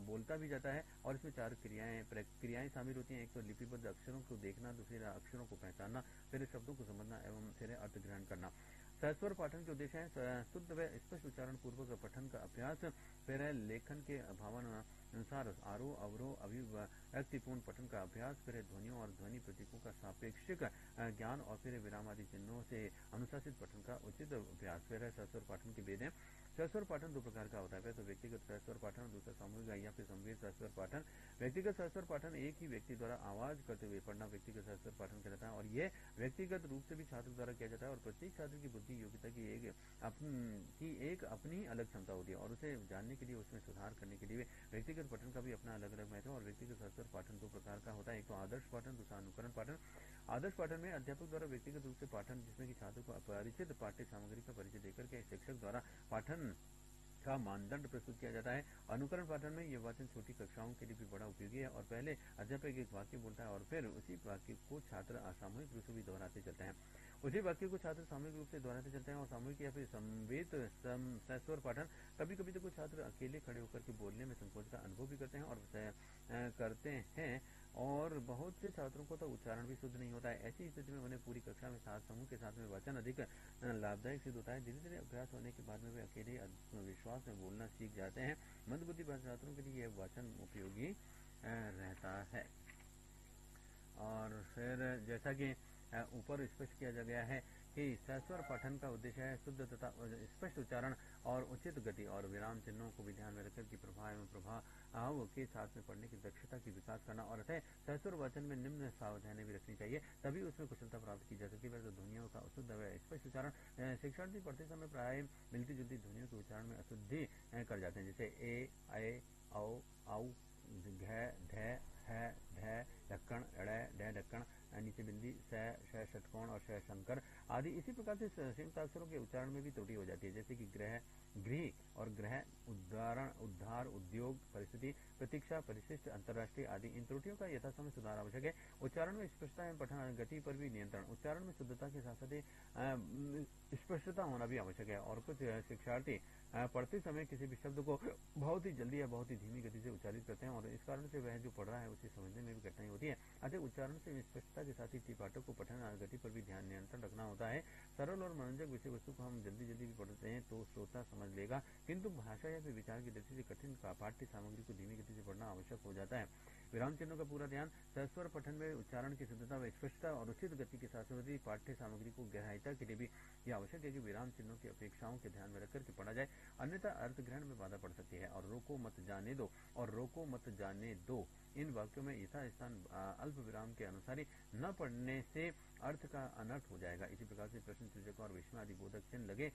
A: बोलता भी जाता है और इसमें 4 प्रक्रियाएं शामिल होती हैं। एक तो लिपिबद्ध अक्षरों को देखना, दूसरी अक्षरों को पहचानना, फिर शब्दों को समझना एवं फिर अर्थ ग्रहण करना। सहस्वर पाठन के उद्देश्य है शुद्ध व स्पष्ट उच्चारण पूर्वक पठन का अभ्यास, फिर है लेखन के भावना अनुसार आरोह अवरोह अभिव्यक्तिपूर्ण पठन का अभ्यास, फिर ध्वनियों और ध्वनि प्रतीकों का सापेक्षिक ज्ञान और फिर विराम आदि चिन्हों से अनुशासित पठन का उचित अभ्यास। फिर है सहस्वर पाठन के भेद हैं। सहस्वर पाठन 2 प्रकार का होता है, तो व्यक्तिगत सहस्वर पाठन और दूसरा सामूहिक या फिर समवेत सहस्वर पाठन। व्यक्तिगत सहस्वर पाठन एक ही व्यक्ति द्वारा आवाज करते हुए पढ़ना व्यक्तिगत सहस्वर पाठन कहलाता है और यह व्यक्तिगत रूप से भी छात्र द्वारा किया जाता है और प्रत्येक छात्र की बुद्धि योग्यता की एक अपनी अलग क्षमता होती है और उसे जानने के लिए उसमें सुधार करने के लिए व्यक्तिगत पठन का भी अपना अलग अलग महत्व है। और व्यक्तिगत सहस्वर पाठन 2 प्रकार का होता है, एक तो आदर्श पाठन, दूसरा अनुकरण पाठन। आदर्श पाठन में अध्यापक द्वारा व्यक्तिगत रूप से पाठन, जिसमें कि छात्र को अपरिचित पाठ्य सामग्री का परिचय देकर के शिक्षक द्वारा पाठन का मानदंड प्रस्तुत किया जाता है। अनुकरण पाठन में यह वाचन छोटी कक्षाओं के लिए भी बड़ा उपयोगी है और पहले अध्यापक एक वाक्य बोलता है और फिर उसी वाक्य को छात्र असामूहिक रूप से भी दोहराते चलते हैं। उसी वाक्य को छात्र सामूहिक रूप से दोहराते चलते हैं और सामूहिक या फिर समवेत सहस्वर पाठन कभी कभी तो कुछ छात्र अकेले खड़े होकर के बोलने में संकोच का अनुभव भी करते हैं और बहुत से छात्रों को तो उच्चारण भी शुद्ध नहीं होता है। ऐसी स्थिति में उन्हें पूरी कक्षा में साथ समूह के साथ में वाचन अधिक लाभदायक सिद्ध होता है। धीरे धीरे अभ्यास होने के बाद में वे अकेले विश्वास में बोलना सीख जाते हैं। मंदबुद्धि छात्रों के लिए यह वाचन उपयोगी रहता है। और फिर जैसा कि ऊपर स्पष्ट किया जा गया है कि सहस्वर पठन का उद्देश्य है शुद्ध तथा स्पष्ट उच्चारण और उचित गति और विराम चिन्हों को भी ध्यान में रखकर कि प्रभाव एवं प्रभाव के साथ में पढ़ने की दक्षता की विकास करना और अतः सहस्वर वाचन में निम्न सावधानी भी रखनी चाहिए, तभी उसमें कुशलता प्राप्त की जा सकती है। वैसे ध्वनियों का अशुद्ध व स्पष्ट उच्चारण शिक्षार्थी पढ़ते समय प्राय मिलती जुलती ध्वनियों के उच्चारण में अशुद्धि कर जाते हैं, जैसे ए, ऐ, औ, औ, घ, ध, है, ढ, ढक्कन, ड़, ढ ढक्कन, नीचे बिंदी, श षटकोण और श शंकर आदि। इसी प्रकार से संयुक्त अक्षरों के उच्चारण में भी त्रुटि हो जाती है, जैसे कि गृह और ग्रह, उद्धार, उद्योग, परिस्थिति, प्रतीक्षा, परिशिष्ट, अंतर्राष्ट्रीय आदि। इन त्रुटियों का यथासमय सुधार आवश्यक है। उच्चारण में स्पष्टता एवं पठन गति पर भी नियंत्रण। उच्चारण में शुद्धता के साथ साथ स्पष्टता होना भी आवश्यक है और कुछ शिक्षार्थी पढ़ते समय किसी भी शब्द को बहुत ही जल्दी या बहुत ही धीमी गति से उच्चारित करते हैं और इस कारण से वह जो पढ़ रहा है उसे समझने में भी कठिनाई होती है। अतः उच्चारण से स्पष्टता के साथ ही पाठक को पठन गति पर भी ध्यान नियंत्रण रखना होता है। सरल और मनोरंजक विषय वस्तु को हम जल्दी जल्दी भी पढ़ते हैं तो श्रोता समझ लेगा, किंतु भाषा या फिर विचार की दृष्टि से कठिन पाठ्य सामग्री को धीमी गति से पढ़ना आवश्यक हो जाता है। विराम चिन्हों का पूरा ध्यान। सहस्वर पठन में उच्चारण की शुद्धता व स्पष्टता और उचित गति के साथ साथ पाठ्य सामग्री को गहराईता के लिए भी यह आवश्यक है कि विराम चिन्हों की अपेक्षाओं के ध्यान में रखकर के पढ़ा जाए, अन्यथा अर्थ ग्रहण में बाधा पड़ सकती है। और रोको मत जाने दो इन वाक्यों में यथा स्थान अल्प विराम के अनुसार ही न पढ़ने से अर्थ का अनर्थ हो जाएगा। इसी प्रकार से प्रश्न सूचक और विस्मय आदि बोधक चिन्ह लगे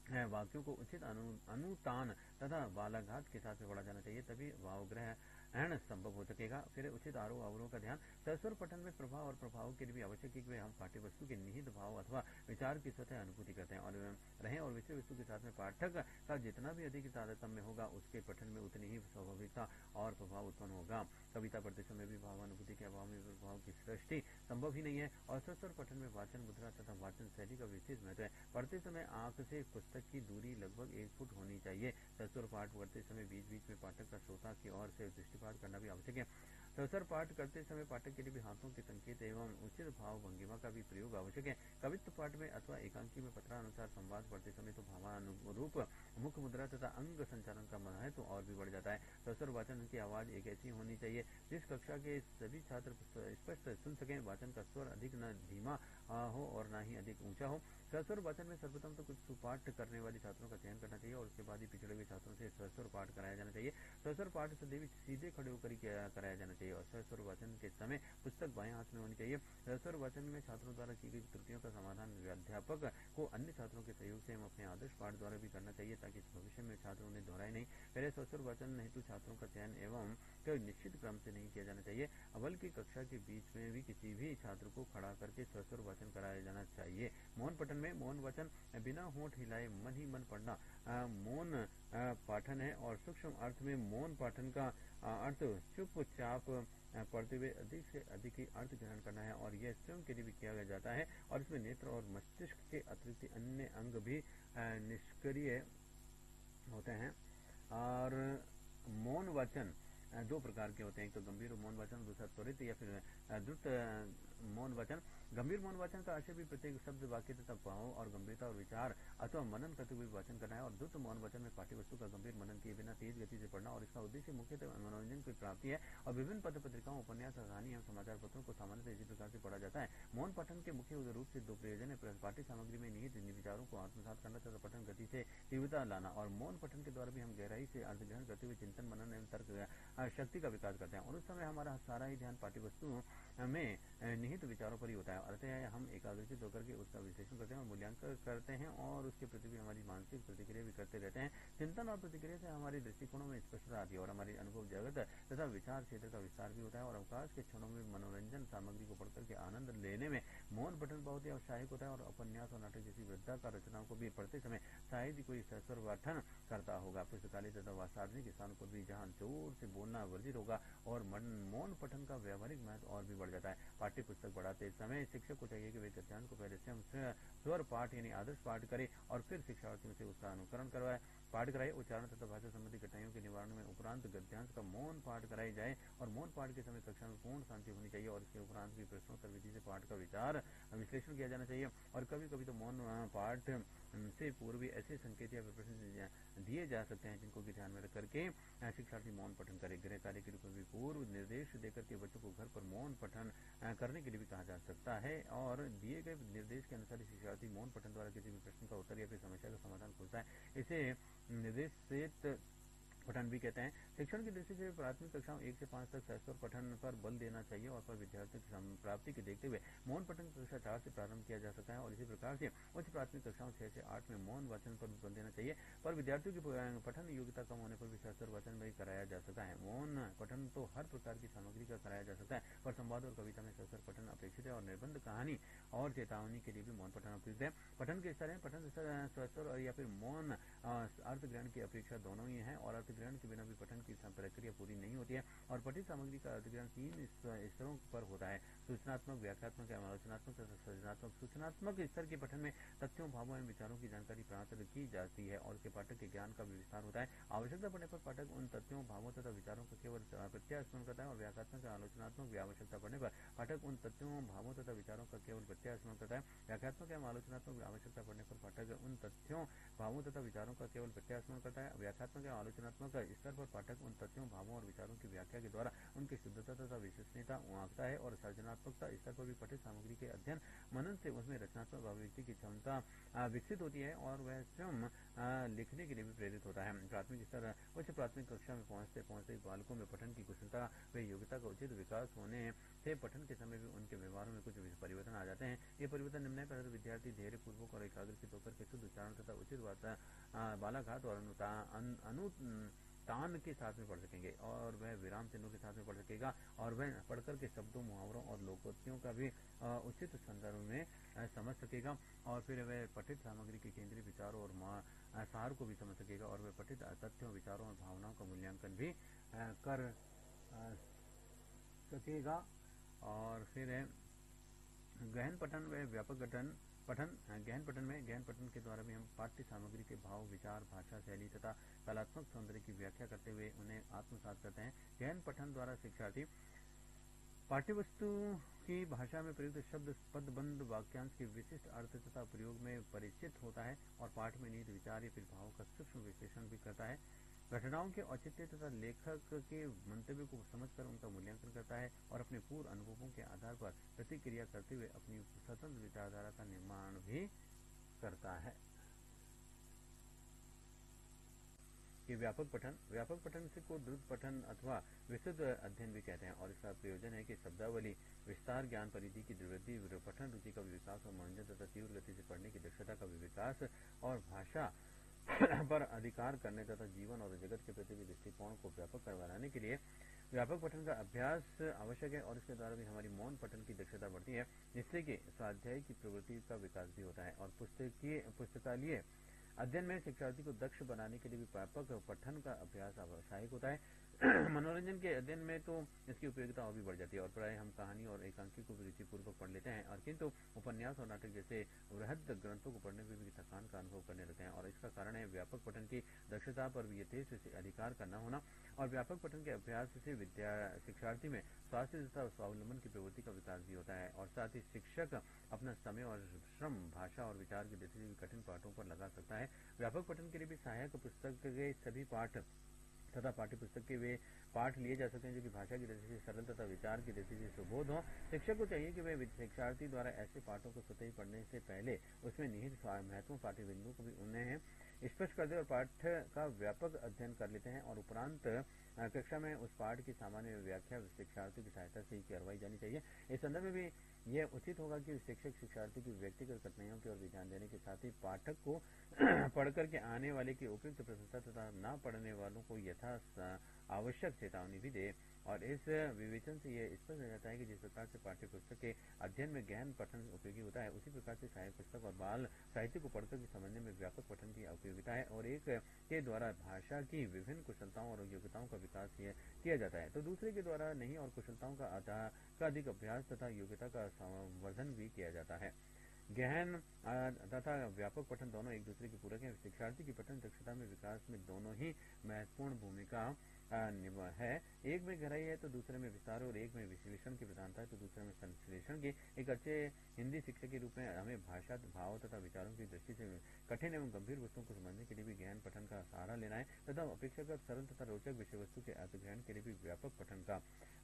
A: वाक्यों को उचित अनुतान तथा बालाघात के साथ में पढ़ा जाना चाहिए, तभी भावग्रहण संभव हो सकेगा। फिर उचित आरोह अवरोह का ध्यान। सहस्वर पठन में प्रभाव और प्रभाव के लिए भी आवश्यक है कि हम पाठ्य वस्तु के निहित भाव अथवा विचार की स्वतः अनुभूति करते हैं और विषय वस्तु के साथ में पाठक का जितना भी अधिक तारतम्य होगा उसके पठन में उतनी ही स्वाभाविकता और प्रभाव उत्पन्न होगा। कविता पढ़ते समय भी भावानुभूति के अभाव में प्रभाव की सृष्टि संभव ही नहीं है। और सहस्वर पठन में वाचन मुद्रा तथा वाचन शैली का विशेष महत्व है। पढ़ते समय आंख से पुस्तक की दूरी लगभग 1 फुट होनी चाहिए। सहस्वर पाठ पढ़ते समय बीच बीच में पाठक का श्रोता की ओर से दृष्टिपात करना भी आवश्यक है। सहस्वर पाठ करते समय पाठक के लिए भी हाथों के संकेत एवं उचित भाव भंगिमा का भी प्रयोग आवश्यक है। कवित्व पाठ में अथवा एकांकी में पत्रानुसार संवाद पढ़ते समय तो भावानुरूप मुख मुद्रा तथा अंग संचालन का महत्व और भी बढ़ जाता है। सहस्वर वाचन की आवाज एक ऐसी होनी चाहिए जिस कक्षा के सभी छात्र स्पष्ट सुन सकें। वाचन का स्वर अधिक न धीमा हो और न ही अधिक ऊंचा हो। सहस्वर वाचन में सर्वप्रथम तो कुछ सुपाठ करने वाले छात्रों का चयन करना चाहिए और उसके बाद ही पिछड़े हुए छात्रों से सहस्वर पाठ कराया जाना चाहिए। सहस्वर पाठ सीधे खड़े होकर कराया जाना चाहिए और सहस्वर वाचन के समय पुस्तक बाएं हाथ में होनी चाहिए। सहस्वर वाचन में छात्रों द्वारा की गई त्रुटियों का समाधान अध्यापक को अन्य छात्रों के सहयोग से हम अपने आदर्श पाठ द्वारा भी करना चाहिए, ताकि भविष्य में छात्र उन्हें दोहराए नहीं। पहले सहस्वर वाचन हेतु छात्रों का चयन एवं कोई निश्चित क्रम से नहीं किया जाना चाहिए, बल्कि कक्षा के बीच में भी किसी भी छात्र को खड़ा करके सहस्वर वाचन कराया जाना चाहिए। मौन पठन में मौन वाचन बिना होंठ हिलाए मन ही मन पढ़ना मौन पाठन है और सूक्ष्म अर्थ में मौन पाठन का अर्थ चुपचाप पढ़ते हुए अधिक से अधिक ही अर्थ ग्रहण करना है और यह स्वयं के लिए भी किया जाता है और इसमें नेत्र और मस्तिष्क के अतिरिक्त अन्य अंग भी निष्क्रिय होते हैं। और मौन वाचन दो प्रकार के होते हैं, एक तो गंभीर मौन वाचन, दूसरा त्वरित या फिर द्रुत मौन वाचन। गंभीर मौन वाचन का आशय भी प्रत्येक शब्द, वाक्य तथा भाव और गंभीरता और विचार अथवा मनन करते हुए वाचन करना है। और द्रुत मौन वाचन में पाठ्य वस्तु का गंभीर मनन किए बिना तेज गति से पढ़ना, और इसका उद्देश्य मुख्यतः मनोरंजन की प्राप्ति है। और विभिन्न पत्र पत्रिकाओं, उपन्यास, कहानी एवं समाचार पत्रों को सामान्यतः इसी प्रकार से पढ़ा जाता है। मौन पठन के मुख्य रूप से दो प्रयोजन है, पाठ्य सामग्री में निहित विचारों को आत्मसात करना तथा पठन गति से तीव्रता लाना। और मौन पठन के द्वारा भी हम गहराई से अर्थ ग्रहण करते हुए चिंतन, मनन एवं तर्क शक्ति का विकास करते हैं। और उस समय हमारा सारा ही ध्यान पाठ्य वस्तु में निहित विचारों पर ही होता है। अर्थ है हम एकाग्रचित होकर के उसका विश्लेषण करते हैं और मूल्यांकन करते हैं, और उसके प्रति भी हमारी मानसिक प्रतिक्रिया भी करते रहते हैं। चिंतन और प्रतिक्रिया से हमारे दृष्टिकोणों में स्पष्टता आती है और हमारी अनुभव जगत तथा विचार क्षेत्र का विस्तार भी होता है। और अवकाश के क्षणों में मनोरंजन सामग्री को पढ़कर के आनंद लेने में मौन पठन बहुत ही आवश्यक होता है। और उपन्यास और नाटक जैसी वृद्धाकार रचनाओं को भी पढ़ते समय शायद ही कोई सस्वर पठन करता होगा। पुस्तकालय तथा सार्वजनिक स्थानों पर भी जहाँ जोर से बोलना वर्जित होगा और मौन पठन का व्यावहारिक महत्व और भी बढ़ जाता है। पाठ्य पुस्तक पढ़ाते समय शिक्षक को चाहिए कि वे गद्यांश को पहले स्वयं स्वर पाठ यानी आदर्श पाठ करे और फिर शिक्षार्थियों से उसका अनुकरण करवाए, पाठ कराए। उच्चारण तथा भाषा संबंधी कठिनाइयों के निवारण में उपरांत गद्यांश का मौन पाठ कराई जाए। और मौन पाठ के समय कक्षा में पूर्ण शांति होनी चाहिए और इसके उपरांत भी प्रश्नोत्तर विधि से पाठ का विचार विश्लेषण किया जाना चाहिए। और कभी कभी तो मौन पाठ से पूर्व भी ऐसे संकेत या प्रश्न दिए जा सकते हैं जिनको कि ध्यान में रख करके शिक्षार्थी मौन पठन करे। गृह कार्य के रूप में भी पूर्व निर्देश देकर के बच्चों को घर पर मौन पठन करने के लिए भी कहा जा सकता है। और दिए गए निर्देश के अनुसार शिक्षार्थी मौन पठन द्वारा किसी भी प्रश्न का उत्तर या फिर समस्या का समाधान खोजता है। इसे निर्देशित पठन भी कहते हैं। शिक्षण की दृष्टि से प्राथमिक कक्षाओं 1 से 5 तक सस्वर पठन पर बल देना चाहिए और पर विद्यार्थियों की प्राप्ति को देखते हुए मौन पठन कक्षा 4 से प्रारंभ किया जा सकता है। और इसी प्रकार से उच्च प्राथमिक कक्षाओं 6 से 8 में मौन वाचन पर बल देना चाहिए। पर विद्यार्थियों की पठन योग्यता कम होने पर भी सस्वर वाचन भी कराया जा सकता है। मौन पठन तो हर प्रकार की सामग्री का कराया जा सकता है, पर संवाद और कविता में सस्वर पठन अपेक्षित है। और निबंध, कहानी और चेतावनी के लिए भी मौन पठन उपयुक्त है। पठन के स्तर है, पठन स्तर सस्वर या फिर मौन अर्थ ग्रहण की अपेक्षा दोनों ही है। और अर्थ ग्रहण के बिना भी पठन की प्रक्रिया पूरी नहीं होती है। और पठित सामग्री का अधिग्रहण 3 स्तरों पर होता है, सूचनात्मक, व्याख्यात्मक एवं आलोचनात्मक तथा सृजनात्मक। सूचनात्मक स्तर के पठन में तथ्यों, भावों एवं विचारों की जानकारी प्राप्त की जाती है और उसके पाठक के ज्ञान का भी विस्तार होता है। आवश्यकता पड़ने पर पाठक उन तथ्यों, भावों तथा विचारों का केवल प्रत्यास्मरण करता है। और व्याख्यात्मक एवं आलोचनात्मक आवश्यकता पड़ने पर पाठक उन तथ्यों, भावों तथा विचारों का केवल प्रत्यास्मरण करता है। व्याख्यात्मक एवं आलोचनात्मक आवश्यकता पड़ने पर पाठक उन तथ्यों, भावों तथा विचारों का केवल प्रत्यास्मरण करता है। व्याख्यात्मक एवं आलोचनात्मक स्तर पर पाठक उन तथ्यों, भावों और विचारों की व्याख्या के द्वारा उनकी शुद्धता तथा विश्वसनीयता आंकता है। और सृजनात्मकता स्तर पर भी पठित सामग्री के अध्ययन मनन से उसमें रचनात्मक अभिव्यक्ति की क्षमता विकसित होती है और वह स्वयं लिखने के लिए भी प्रेरित होता है। प्राथमिक स्तर उच्च प्राथमिक कक्षा में पहुंचते पहुंचते बालकों में पठन की कुशलता व योग्यता का उचित विकास होने से पठन के समय भी उनके व्यवहार में कुछ परिवर्तन आ जाते हैं। ये परिवर्तन निम्न है: पहले विद्यार्थी धैर्य पूर्वक और एकाग्रचित होकर के शुद्ध उच्चारण तथा उचित बालाघात और तान के साथ में पढ़ सकेंगे और वह विराम चिन्हों के साथ में पढ़ सकेगा। और वह पढ़कर के शब्दों, मुहावरों और लोकोक्तियों का भी उचित संदर्भ में समझ सकेगा। और फिर वह पठित सामग्री के केंद्रीय विचारों और सार को भी समझ सकेगा। और वह पठित तथ्यों, विचारों और भावनाओं का मूल्यांकन भी कर सकेगा। और फिर गहन पठन व व्यापक पठन। गहन पठन के द्वारा भी हम पाठ्य सामग्री के भाव, विचार, भाषा शैली तथा कलात्मक सौंदर्य की व्याख्या करते हुए उन्हें आत्मसात करते हैं। गहन पठन द्वारा शिक्षार्थी पाठ्यवस्तु की भाषा में प्रयुक्त शब्द, पदबंध, वाक्यांश के विशिष्ट अर्थ तथा प्रयोग में परिचित होता है और पाठ में निहित विचार या फिर भाव का सूक्ष्म विश्लेषण भी करता है। घटनाओं के औचित्य तथा लेखक के मंतव्य को समझकर उनका मूल्यांकन करता है और अपने पूर्व अनुभवों के आधार पर प्रतिक्रिया करते हुए अपनी स्वतंत्र विचारधारा का निर्माण भी करता है। ये व्यापक पठन से को द्रुत पठन अथवा विशुद्ध अध्ययन भी कहते हैं। और इसका प्रयोजन है कि शब्दावली विस्तार, ज्ञान परिधि की वृद्धि, पठन रुचि का विकास और मनोरंजन तथा तीव्र गति से पढ़ने की दक्षता का विकास और भाषा पर अधिकार करने तथा जीवन और जगत के प्रति भी दृष्टिकोण को व्यापक बनाने के लिए व्यापक पठन का अभ्यास आवश्यक है। और इसके द्वारा भी हमारी मौन पठन की दक्षता बढ़ती है, जिससे कि स्वाध्याय की प्रवृत्ति का विकास भी होता है। और पुस्तकालय अध्ययन में शिक्षार्थी को दक्ष बनाने के लिए भी व्यापक पठन का अभ्यास आवश्यक होता है। मनोरंजन के अध्ययन में तो इसकी उपयोगिता और भी बढ़ जाती है और प्राय हम कहानी और एकांकी को भी रुचिपूर्वक पढ़ लेते हैं। और किंतु उपन्यास और नाटक जैसे वृहद ग्रंथों को पढ़ने में भी थकान का अनुभव करने लगते हैं। और इसका कारण है व्यापक पठन की दक्षता पर भी यथेष्ट से अधिकार करना होना। और व्यापक पठन के अभ्यास से शिक्षार्थी में स्वास्थ्य तथा स्वावलंबन की प्रवृत्ति का विकास भी होता है और साथ ही शिक्षक अपना समय और श्रम भाषा और विचार की दृष्टि से कठिन पाठों पर लगा सकता है। व्यापक पठन के लिए भी सहायक पुस्तक के सभी पाठ तथा पाठ्य पुस्तक के वे पाठ लिए जा सकते हैं जो कि भाषा की दृष्टि से सरल तथा विचार की दृष्टि से सुबोध हो। शिक्षक को चाहिए कि वे शिक्षार्थी द्वारा ऐसे पाठों को स्वतः ही पढ़ने से पहले उसमें निहित महत्वपूर्ण पाठ्य बिंदुओं को भी उन्हें स्पष्ट कर दे और पाठ का व्यापक अध्ययन कर लेते हैं और उपरांत कक्षा में उस पाठ की सामान्य व्याख्या शिक्षार्थियों की सहायता से ही करवाई जानी चाहिए। इस संदर्भ में भी यह उचित होगा कि शिक्षक शिक्षार्थी की व्यक्तिगत कठिनाइयों की ओर भी ध्यान देने के साथ ही पाठक को पढ़कर के आने वाले की उपयुक्त प्रशंसा तथा न पढ़ने वालों को यथा आवश्यक चेतावनी भी दे। और इस विवेचन से यह स्पष्ट हो जाता है कि जिस प्रकार से पाठ्य पुस्तक के अध्ययन में गहन पठन उपयोगी होता है उसी प्रकार से सहायक पुस्तक और बाल साहित्य को पढ़कर के समझने में व्यापक पठन की उपयोगिता है और एक के द्वारा भाषा की विभिन्न कुशलताओं और योग्यताओं का विकास किया जाता है तो दूसरे के द्वारा नहीं और कुशलताओं का अधिक अभ्यास तथा योग्यता का संवर्धन भी किया जाता है। गहन तथा व्यापक पठन दोनों एक दूसरे के पूरक हैं। शिक्षार्थी की पठन दक्षता में विकास में दोनों ही महत्वपूर्ण भूमिका है। एक में गहराई है तो दूसरे में विस्तार और एक में विश्लेषण की प्रधानता है तो दूसरे में संश्लेषण की। एक अच्छे हिंदी शिक्षक के रूप में हमें भाषा भाव तथा विचारों की दृष्टि से कठिन एवं गंभीर वस्तुओं को समझने के लिए भी गहन पठन का सहारा लेना है तथा अपेक्षाकृत सरल तथा रोचक विषय वस्तु के अध्ययन के लिए भी व्यापक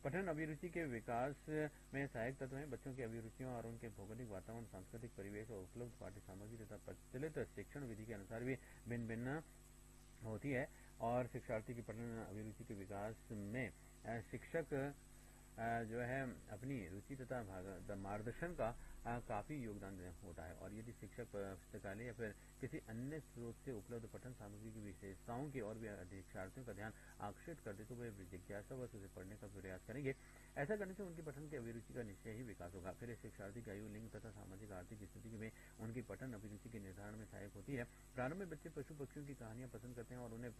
A: पठन अभिरुचि के विकास में सहायक तत्व है। बच्चों की अभिरुचियों और उनके भौगोलिक वातावरण, सांस्कृतिक परिवेश और उपलब्ध पाठ्य सामग्री तथा प्रचलित शिक्षण विधि के अनुसार भी भिन्न भिन्न होती है और शिक्षार्थी की पठन अभिरुचि के विकास में शिक्षक जो है अपनी रुचि तथा मार्गदर्शन का काफी योगदान होता है। और यदि शिक्षक पुस्तकालय या फिर किसी अन्य स्रोत से उपलब्ध पठन सामग्री की विशेषताओं की और भी शिक्षार्थियों का ध्यान आकर्षित कर दे तो वे जिज्ञासावश उसे पढ़ने का प्रयास करेंगे। ऐसा करने से उनकी पठन की अभिरुचि का निश्चय ही विकास होगा। फिर शिक्षार्थी की आयु, लिंग तथा सामाजिक आर्थिक स्थिति में उनकी पठन अभिरुचि के निर्धारण में सहायक होती है। प्रारंभ में बच्चे पशु पक्षियों की कहानियां पसंद करते हैं और उन्हें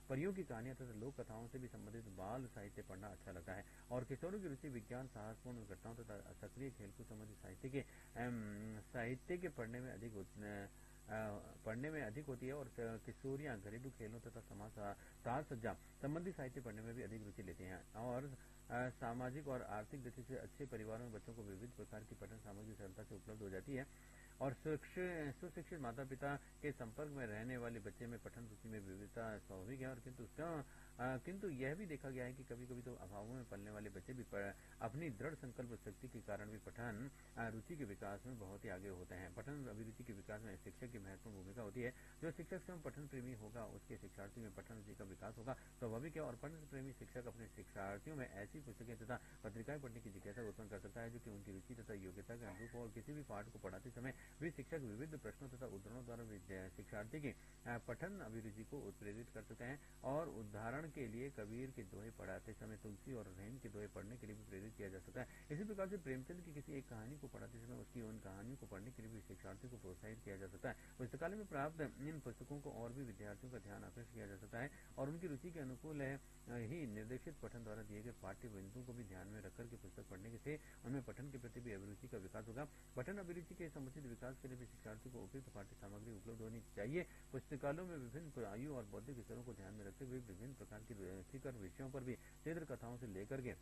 A: परियों की कहानियां तथा लोक कथाओं से भी संबंधित बाल साहित्य पढ़ना अच्छा लगता है और किशोरों की रुचि विज्ञान, साहसपूर्ण घटनाओं तथा सक्रिय खेलकूद संबंधी साहित्य के पढ़ने में अधिक होती है और किशोरियां घरेलू खेलों तथा साज सज्जा संबंधी साहित्य पढ़ने में भी अधिक रुचि लेते हैं। और सामाजिक और आर्थिक दृष्टि से अच्छे परिवारों में बच्चों को विविध प्रकार की पठन सामग्री सरलता से उपलब्ध हो जाती है और सुशिक्षित माता पिता के संपर्क में रहने वाले बच्चे में पठन रुचि में विविधता स्वाभाविक है। और किंतु यह भी देखा गया है कि कभी कभी तो अभावों में पलने वाले बच्चे भी अपनी दृढ़ संकल्प शक्ति के कारण भी पठन रुचि के विकास में बहुत ही आगे होते हैं। पठन अभिरुचि के विकास में शिक्षक की महत्वपूर्ण भूमिका होती है। जो शिक्षक स्वयं पठन प्रेमी होगा उसके शिक्षार्थी में पठन रुचि का विकास होगा स्वाभाविक है। और पठन प्रेमी शिक्षक अपने शिक्षार्थियों में ऐसी पुस्तकें तथा पत्रिकाएं पढ़ने की जिज्ञासा उत्पन्न कर सकता है जो कि उनकी रुचि तथा योग्यता के अनुरूप हो। और किसी भी पाठ को पढ़ाते समय भी शिक्षक विविध प्रश्नों तथा उदाहरणों द्वारा शिक्षार्थी की पठन अभिरुचि को उत्प्रेरित कर सकते हैं। और उदाहरण के लिए कबीर के दोहे पढ़ाते समय तुलसी और रहीम के दोहे पढ़ने के लिए भी प्रेरित किया जा सकता है। इसी प्रकार से प्रेमचंद की किसी एक कहानी को पढ़ाते समय उसकी उन कहानियों को पढ़ने के लिए भी शिक्षार्थियों को प्रोत्साहित किया जा सकता है। पुस्तकालय में प्राप्त इन पुस्तकों को और भी विद्यार्थियों का ध्यान आकर्षित किया जा सकता है और उनकी रुचि के अनुकूल ही निर्देशित पठन द्वारा दिए गए पाठ्य बिंदुओं को भी ध्यान में रखकर के पुस्तक पढ़ने से उनमें पठन के प्रति भी अभिरुचि का विकास होगा। पठन अभिरुचि के समुचित विकास के लिए भी शिक्षार्थियों को उपयुक्त पाठ्य सामग्री उपलब्ध होनी चाहिए। पुस्तकालयों में विभिन्न आयु और बौद्धिक स्तरों को ध्यान में रखते हुए विभिन्न प्रकार की रुचिकर विषयों पर भी चित्र कथाओं से लेकर के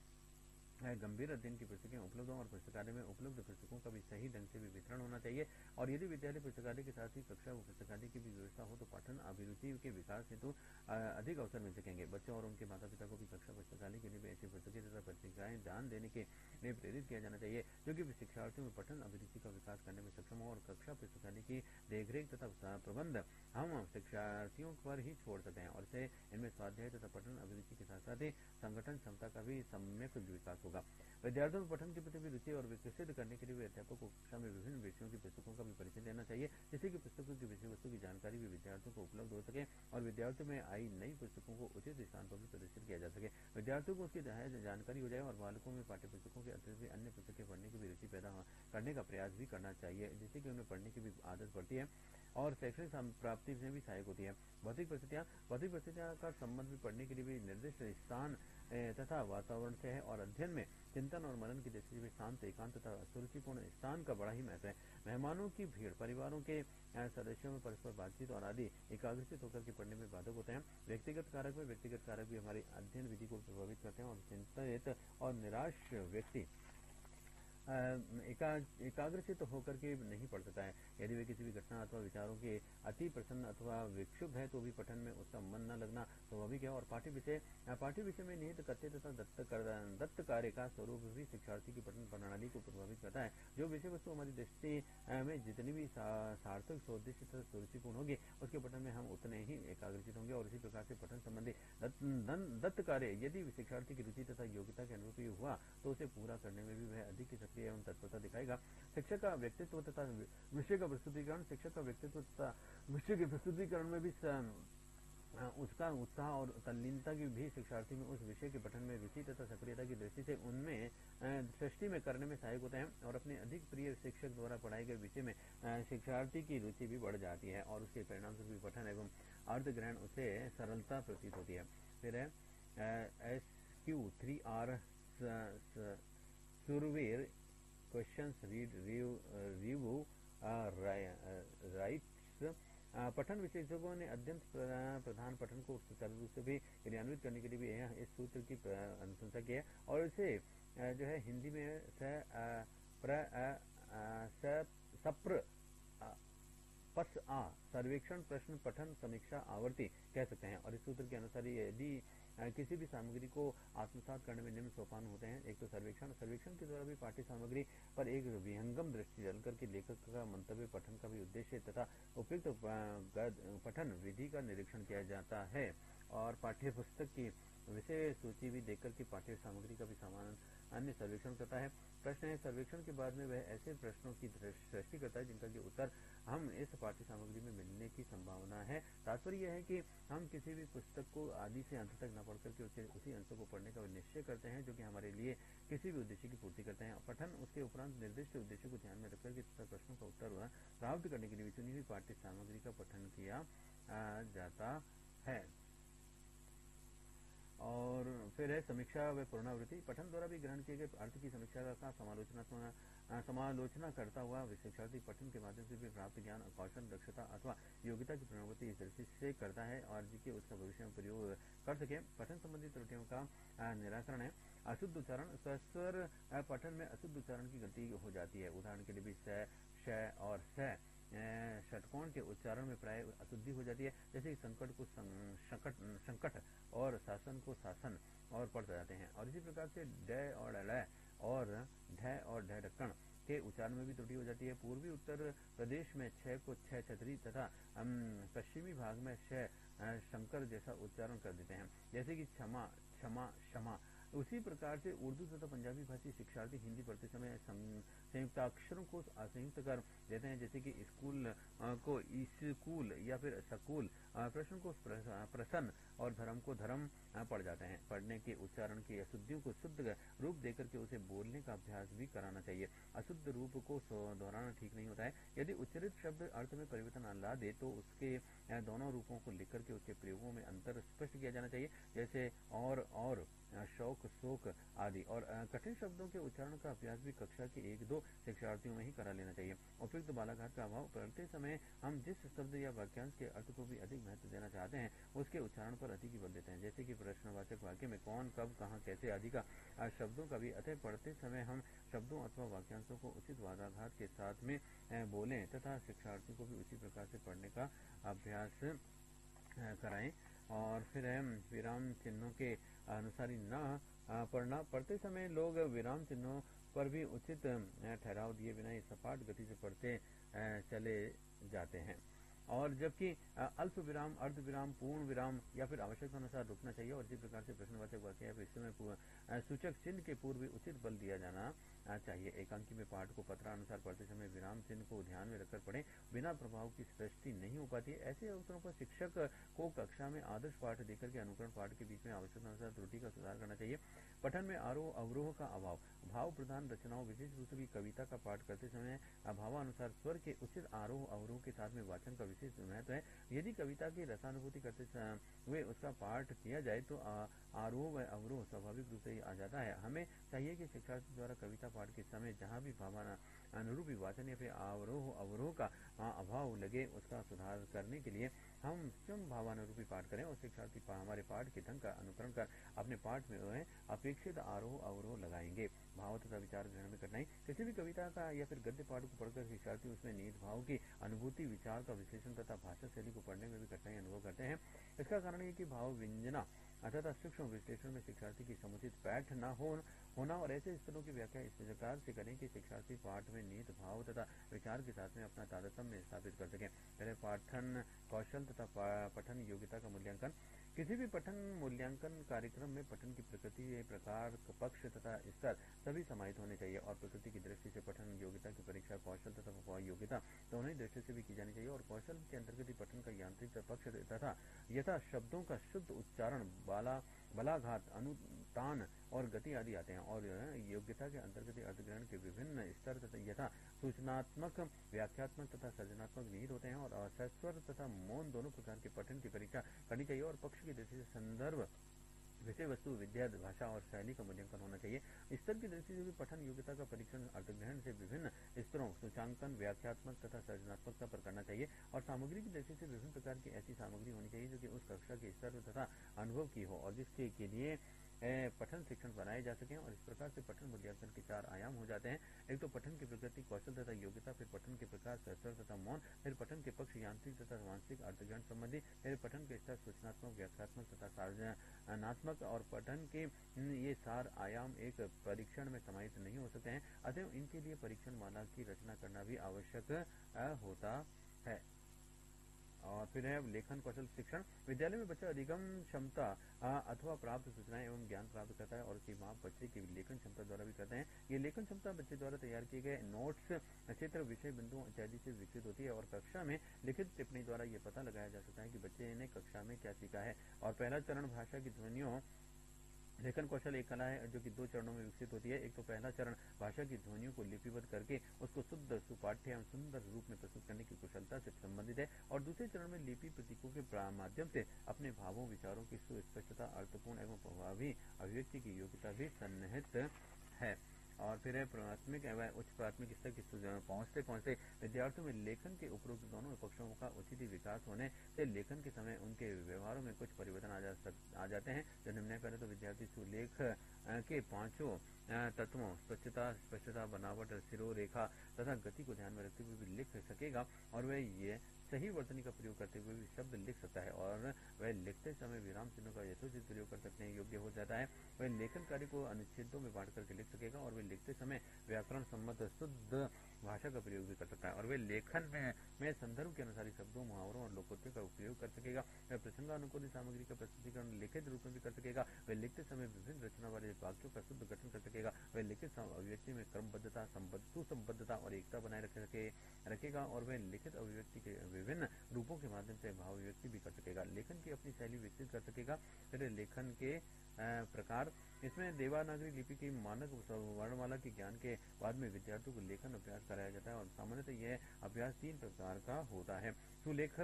A: गंभीर अध्ययन की पुस्तकें उपलब्ध हों और पुस्तकालय में उपलब्ध पुस्तकों का भी सही ढंग से भी वितरण होना चाहिए। और यदि विद्यालय पुस्तकालय के साथ ही कक्षा व पुस्तकालय की भी व्यवस्था हो तो पठन अभिरुचि के विकास हेतु अधिक अवसर मिल सकेंगे। बच्चों और उनके माता पिता को भी कक्षा पुस्तकालय के लिए भी ऐसी पुस्तकें तथा पत्रिकाएं दान देने के लिए प्रेरित किया जाना चाहिए जो कि शिक्षार्थियों में पठन अभिरुचि का विकास करने में सक्षम हो। और कक्षा पुस्तकालय की देखरेख तथा प्रबंध हम शिक्षार्थियों पर ही छोड़ सकते हैं और इससे इनमें स्वाध्याय तथा पठन अभिरुचि के साथ साथ ही संगठन क्षमता का भी सम्यक विकास होगा। विद्यार्थियों में पठन के प्रति भी रुचि और विकसित करने के लिए अध्यापक को कक्षा में विभिन्न विषयों की पुस्तकों का भी परिचय देना चाहिए जिससे कि पुस्तकों की विषय वस्तु की जानकारी भी विद्यार्थियों को उपलब्ध हो सके और विद्यार्थियों में आई नई पुस्तकों को उचित स्थान पर भी प्रदर्शित किया जा सके। विद्यार्थियों को उसकी जानकारी हो जाए और बालकों में पाठ्य पुस्तकों के अतिरिक्त भी अन्य पुस्तकें पढ़ने की भी रुचि पैदा करने का प्रयास भी करना चाहिए जिससे कि उन्हें पढ़ने की भी आदत पड़ती है। और शैक्षणिक प्राप्ति में भी सहायक होती है। भौतिक परिस्थितियाँ का संबंध भी पढ़ने के लिए भी निर्दिष्ट स्थान तथा वातावरण से है और अध्ययन में चिंतन और मनन की दृष्टि से भी शांत, एकांत तथा सुरुचिपूर्ण स्थान का बड़ा ही महत्व है। मेहमानों की भीड़, परिवारों के सदस्यों में परस्पर बातचीत और आदि एकाग्रचित होकर के पढ़ने में बाधक होते हैं। व्यक्तिगत कारक भी हमारी अध्ययन विधि को प्रभावित करते हैं और चिंतित और निराश व्यक्ति एकाग्रचित होकर के नहीं पढ़ सकता है। यदि वे किसी भी घटना अथवा विचारों के अति प्रसन्न अथवा विक्षुब्ध है तो भी पठन में उसका मन न लगना स्वाभाविक है। और पाठ्य विषय में निहित कथ्य तथा दत्त कार्य का स्वरूप भी शिक्षार्थी की पठन प्रणाली को प्रभावित करता है। जो विषय वस्तु हमारी दृष्टि में जितनी भी सार्थक, स्वोद्देश्य तथा सुरुचिपूर्ण होगी, उसके पठन में हम उतने ही एकाग्रचित होंगे। और इसी प्रकार से पठन संबंधी दत्त कार्य यदि शिक्षार्थी की रुचि तथा योग्यता के अनुरूप हुआ तो उसे पूरा करने में भी वह अधिक सक्रिय एवं तत्परता दिखाएगा। शिक्षक का व्यक्तित्व तथा विषय का प्रस्तुतिकरण में भी उसका उत्साह और तल्लीनता की भी शिक्षार्थी में उस विषय के पठन में रुचि तथा सक्रियता की दृष्टि से उनमें सृष्टि में करने में सहायक होते हैं। और अपने अधिक प्रिय शिक्षक द्वारा पढ़ाए गए विषय में शिक्षार्थी की रुचि भी बढ़ जाती है और उसके परिणाम से भी पठन एवं अर्थ ग्रहण उसे सरलता प्रतीत होती है। फिर है SQ3R surveyor questions, read, review, writes। पठन विशेषज्ञों ने अध्ययन प्रधान पठन को सुचारू रूप से भी क्रियान्वित करने के लिए भी इस सूत्र की अनुशंसा की है। और इसे जो है हिंदी में सर्वेक्षण, प्रश्न, पठन, समीक्षा, आवर्ती कह सकते हैं। और इस सूत्र के अनुसार यदि किसी भी सामग्री को आत्मसात करने में निम्न सोपान होते हैं। एक तो सर्वेक्षण के द्वारा भी पाठ्य सामग्री पर एक विहंगम दृष्टि डालकर के लेखक का मंतव्य, पठन का भी उद्देश्य तथा उपयुक्त पठन विधि का निरीक्षण किया जाता है। और पाठ्य पुस्तक की विषय सूची भी देखकर के पाठ्य सामग्री का भी समान अन्य सर्वेक्षण करता है। प्रश्न है, सर्वेक्षण के बाद में वह ऐसे प्रश्नों की सृष्टि करता है जिनका उत्तर हम इस पाठ्य सामग्री में मिलने की संभावना है। तात्पर्य यह है कि हम किसी भी पुस्तक को आदि से अंत तक न पढ़ करके उसी अंश को पढ़ने का निश्चय करते हैं जो कि हमारे लिए किसी भी उद्देश्य की पूर्ति करते हैं। पठन उसके उपरांत निर्दिष्ट उद्देश्य को ध्यान में रखकर के तथा प्रश्नों का उत्तर प्राप्त करने के लिए चुनी हुई पाठ्य सामग्री का पठन किया जाता है। और फिर है समीक्षा व पुनरावृत्ति। पठन द्वारा भी ग्रहण किए गए अर्थ की समीक्षा का समालोचना करता हुआ शिक्षार्थी पठन के माध्यम से भी प्राप्त ज्ञान, कौशल, दक्षता अथवा योग्यता की पुनरावृत्ति इस दृष्टि से करता है और जिसके उसका भविष्य में प्रयोग कर सके। पठन संबंधी त्रुटियों का निराकरण है। अशुद्ध उच्चारण। सस्वर पठन में अशुद्ध उच्चारण की गलती हो जाती है। उदाहरण के लिए भी स, श और स षटकोण के उच्चारण में प्राय अशुद्धि हो जाती है। जैसे संकट को संकट और शासन को शासन और पढ़ जाते हैं। और इसी प्रकार से ड और ड़ और ढ और ढ ढक्कन के उच्चारण में भी त्रुटि हो जाती है। पूर्वी उत्तर प्रदेश में छ को छ छतरी तथा पश्चिमी भाग में श शंकर जैसा उच्चारण कर देते हैं, जैसे कि क्षमा, क्षमा, क्षमा। उसी प्रकार से उर्दू तथा पंजाबी भाषी शिक्षार्थी हिंदी पढ़ते समय संयुक्ताक्षरों को असंयुक्त कर देते हैं, जैसे कि स्कूल को स्कूल या फिर स्कूल, प्रश्न को प्रसन्न और धर्म को धर्म पढ़ जाते हैं। पढ़ने के उच्चारण की अशुद्धियों को शुद्ध रूप देकर के उसे बोलने का अभ्यास भी कराना चाहिए। अशुद्ध रूप को दोहराना ठीक नहीं होता है। यदि उच्चरित शब्द अर्थ में परिवर्तन ला दे तो उसके दोनों रूपों को लेकर के उसके प्रयोगों में अंतर स्पष्ट किया जाना चाहिए, जैसे और शौक, शोक आदि। और कठिन शब्दों के उच्चारण का अभ्यास भी कक्षा के 1-2 शिक्षार्थियों में ही करा लेना चाहिए। उपयुक्त बालाघाट का अभाव। पढ़ते समय हम जिस शब्द या वाक्यांश के अर्थ को भी अधिक महत्व देना चाहते हैं उसके उच्चारण पर अधिक बल देते हैं, जैसे कि प्रश्नवाचक वाक्य में कौन, कब, कहाँ, कैसे आदि का शब्दों का भी। अतः पढ़ते समय हम शब्दों अथवा वाक्यांशों को उचित बालाघाट के साथ में बोलें तथा शिक्षार्थियों को भी उसी प्रकार से पढ़ने का अभ्यास कराएं। और फिर विराम चिन्हों के अनुसार ही न पढ़ना। पढ़ते समय लोग विराम चिन्हों पर भी उचित ठहराव दिए बिना ही सपाट गति से पढ़ते चले जाते हैं। और जबकि अल्प विराम, अर्ध विराम, पूर्ण विराम या फिर आवश्यकता अनुसार रुकना चाहिए। और इसी प्रकार से प्रश्नवाचक वाक्य या फिर सूचक चिन्ह के पूर्व भी उचित बल दिया जाना चाहिए। एकांकी में पाठ को पत्रानुसार पढ़ते समय विराम चिन्ह को ध्यान में रखकर पढ़ें। बिना प्रभाव की सृष्टि नहीं हो पाती है। ऐसे अवसरों पर शिक्षक को कक्षा में आदर्श पाठ देकर के अनुकरण पाठ के बीच में आवश्यकतानुसार त्रुटि का सुधार करना चाहिए। पठन में आरोह अवरोह का अभाव। भाव प्रधान रचनाओं विशेष रूप से कविता का पाठ करते समय भावानुसार स्वर के उचित आरोह अवरोह के साथ में वाचन का विशेष महत्व है। यदि कविता की रसानुभूति करते हुए उसका पाठ किया जाए तो आरोह व अवरोह स्वाभाविक रूप से ही आ जाता है। हमें चाहिए कि शिक्षार्थी द्वारा कविता पाठ के समय जहाँ भी भावना अनुरूपी वाचन या फिर आरोह अवरोह का अभाव लगे उसका सुधार करने के लिए हम स्वयं भावानुरूपी पाठ करें और शिक्षार्थी हमारे पाठ के ढंग का अनुकरण कर अपने पाठ में वह अपेक्षित आरोह अवरोह लगाएंगे। भाव तथा विचार ग्रहण में कठिनाई। किसी भी कविता का या फिर गद्य पाठ को पढ़कर शिक्षार्थी उसमें निहित भाव की अनुभूति, विचार का विश्लेषण तथा भाषा शैली को पढ़ने में भी कठिनाई अनुभव करते हैं। इसका कारण ये कि भाव व्यंजना तथा सूक्ष्म विश्लेषण में शिक्षार्थी की समुचित पैठ न होना और ऐसे स्तरों की व्याख्या इस प्रकार से करें कि शिक्षार्थी पाठ में निहित भाव तथा विचार के साथ में अपना तारतम्य स्थापित कर सकें। पहले पाठन कौशल तथा पठन योग्यता का मूल्यांकन। किसी भी पठन मूल्यांकन कार्यक्रम में पठन की प्रकृति, प्रकार, पक्ष तथा स्तर सभी समाहित होने चाहिए और प्रकृति की दृष्टि से पठन योग्यता की परीक्षा कौशल तथा योग्यता दोनों ही दृष्टि से भी की जानी चाहिए। और कौशल के अंतर्गत ही पठन का यांत्रिक पक्ष तथा यथा शब्दों का शुद्ध उच्चारण, बलाघात, अनुतान और गति आदि आते हैं। और योग्यता के अंतर्गत अर्थग्रहण के विभिन्न स्तर तथा यथा सूचनात्मक, व्याख्यात्मक तथा सृजनात्मक निहित होते हैं। और सस्वर तथा मौन दोनों प्रकार के पठन की परीक्षा करनी चाहिए और पक्ष की दृष्टि से संदर्भ, विषय वस्तु, विद्या, भाषा और शैली का मूल्यांकन होना चाहिए। स्तर की दृष्टि से भी पठन योग्यता का परीक्षण अर्थग्रहण से विभिन्न स्तरों, सूचांकन, व्याख्यात्मक तथा सृजनात्मकता पर करना चाहिए। और सामग्री की दृष्टि से विभिन्न प्रकार की ऐसी सामग्री होनी चाहिए जो कि उस कक्षा के स्तर तथा अनुभव की हो और जिसके के लिए पठन शिक्षण बनाए जा सकें। और इस प्रकार से पठन मूल्यांकन के 4 आयाम हो जाते हैं। एक तो पठन की प्रकृति, कौशल तथा योग्यता, फिर पठन के प्रकार, सस्वर तथा मौन, फिर पठन के पक्ष, यांत्रिक तथा मानसिक अर्थग्रहण संबंधी, फिर पठन के स्तर, सूचनात्मक, व्याख्यात्मक तथा सृजनात्मक। और पठन के ये 4 आयाम एक परीक्षण में समाहित नहीं हो सकते हैं, अतः इनके लिए परीक्षण माला की रचना करना भी आवश्यक होता है। और फिर है लेखन कौशल शिक्षण। विद्यालय में बच्चा अधिगम क्षमता अथवा प्राप्त सूचनाएं एवं ज्ञान प्राप्त करता है और उसकी माप बच्चे की लेखन क्षमता द्वारा भी करते हैं। ये लेखन क्षमता बच्चे द्वारा तैयार किए गए नोट्स, क्षेत्र, विषय बिंदुओं इत्यादि से विकसित होती है। और कक्षा में लिखित टिप्पणी द्वारा ये पता लगाया जा सकता है कि बच्चे ने कक्षा में क्या सीखा है। और पहला चरण भाषा की ध्वनियों। लेखन कौशल एक कला है जो कि 2 चरणों में विकसित होती है। एक तो पहला चरण भाषा की ध्वनियों को लिपिबद्ध करके उसको शुद्ध, सुपाठ्य एवं सुंदर रूप में प्रस्तुत करने की कुशलता से संबंधित है। और दूसरे चरण में लिपि प्रतीकों के माध्यम से अपने भावों, विचारों की सुस्पष्टता, अर्थपूर्ण एवं प्रभावी अभिव्यक्ति की योग्यता भी सन्निहित है। और फिर है प्राथमिक एवं उच्च प्राथमिक स्तर की पहुंचते पहुंचते विद्यार्थियों में लेखन के उपरोक्त दोनों पक्षों का उचित विकास होने से लेखन के समय उनके व्यवहारों में कुछ परिवर्तन आ जाते हैं। जो निम्न करें तो विद्यार्थी सुलेख के 5 तत्वों स्वच्छता, स्पष्टता, बनावट, सिरोरेखा तथा गति को ध्यान में रखते हुए भी लिख सकेगा। और वह ये सही वर्तनी का प्रयोग करते हुए भी शब्द लिख सकता है। और वह लिखते समय विराम चिन्हों का यथोचित प्रयोग कर सकते हैं, योग्य हो जाता है। वह लेखन कार्य को अनुच्छेदों में बांट करके लिख सकेगा और वह लिखते समय व्याकरण सम्मत शुद्ध भाषा का प्रयोग भी कर सकता है। और वह लेखन में संदर्भ के अनुसार शब्दों, मुहावरों और लोकोक्तियों का उपयोग कर सकेगा। वह प्रसंगानुकूल सामग्री का प्रस्तुतिकरण लिखित रूप में भी कर सकेगा। वह लिखते समय विभिन्न रचना वाले वाक्यों का शुद्ध गठन कर सकेगा। वह लिखित अभिव्यक्ति में क्रमबद्धता, सुसंबद्धता और एकता बनाए रखेगा। और वह लिखित अभिव्यक्ति के विभिन्न रूपों के माध्यम से भाव अभिव्यक्ति भी कर सकेगा। लेखन की अपनी शैली विकसित कर सकेगा। फिर लेखन के प्रकार। इसमें देवनागरी लिपि की मानक वर्णमाला के ज्ञान के बाद में विद्यार्थियों को लेखन अभ्यास कराया जाता है। और सामान्यतः यह अभ्यास 3 प्रकार का होता है। सुलेख,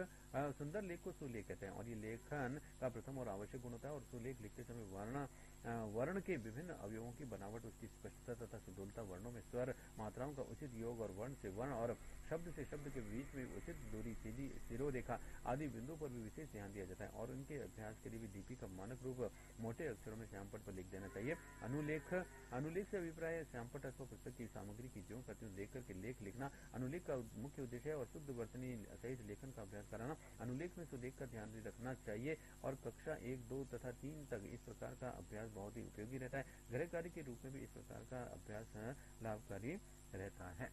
A: सुंदर लेख को सुलेख कहते हैं और ये लेखन का प्रथम और आवश्यक गुण होता है। और सुलेख लिखते समय वर्ण के विभिन्न अवयवों की बनावट, उसकी स्पष्टता तथा सुडोलता, वर्णों में स्वर मात्राओं का उचित योग और वर्ण से वर्ण और शब्द से शब्द के बीच में उचित दूरी, सीधी सिरोरेखा आदि बिंदुओं पर भी विशेष ध्यान दिया जाता है। और इनके अभ्यास के लिए भी लिपि का मानक रूप मोटे अक्षरों में श्यामपट्ट पर लिख देना चाहिए। अनुलेख से अभिप्राय श्यामपट्ट अथवा पुस्तक की सामग्री की ज्यों करती देख करके लेख लिखना अनुलेख का मुख्य उद्देश्य है। और शुद्ध वर्तनी सहित लेखन का अभ्यास कराना। अनुलेख में सुलेख का ध्यान भी रखना चाहिए। और कक्षा 1, 2 तथा 3 तक इस प्रकार का अभ्यास बहुत ही उपयोगी रहता है। गृह कार्य के रूप में भी इस प्रकार का अभ्यास लाभकारी रहता है।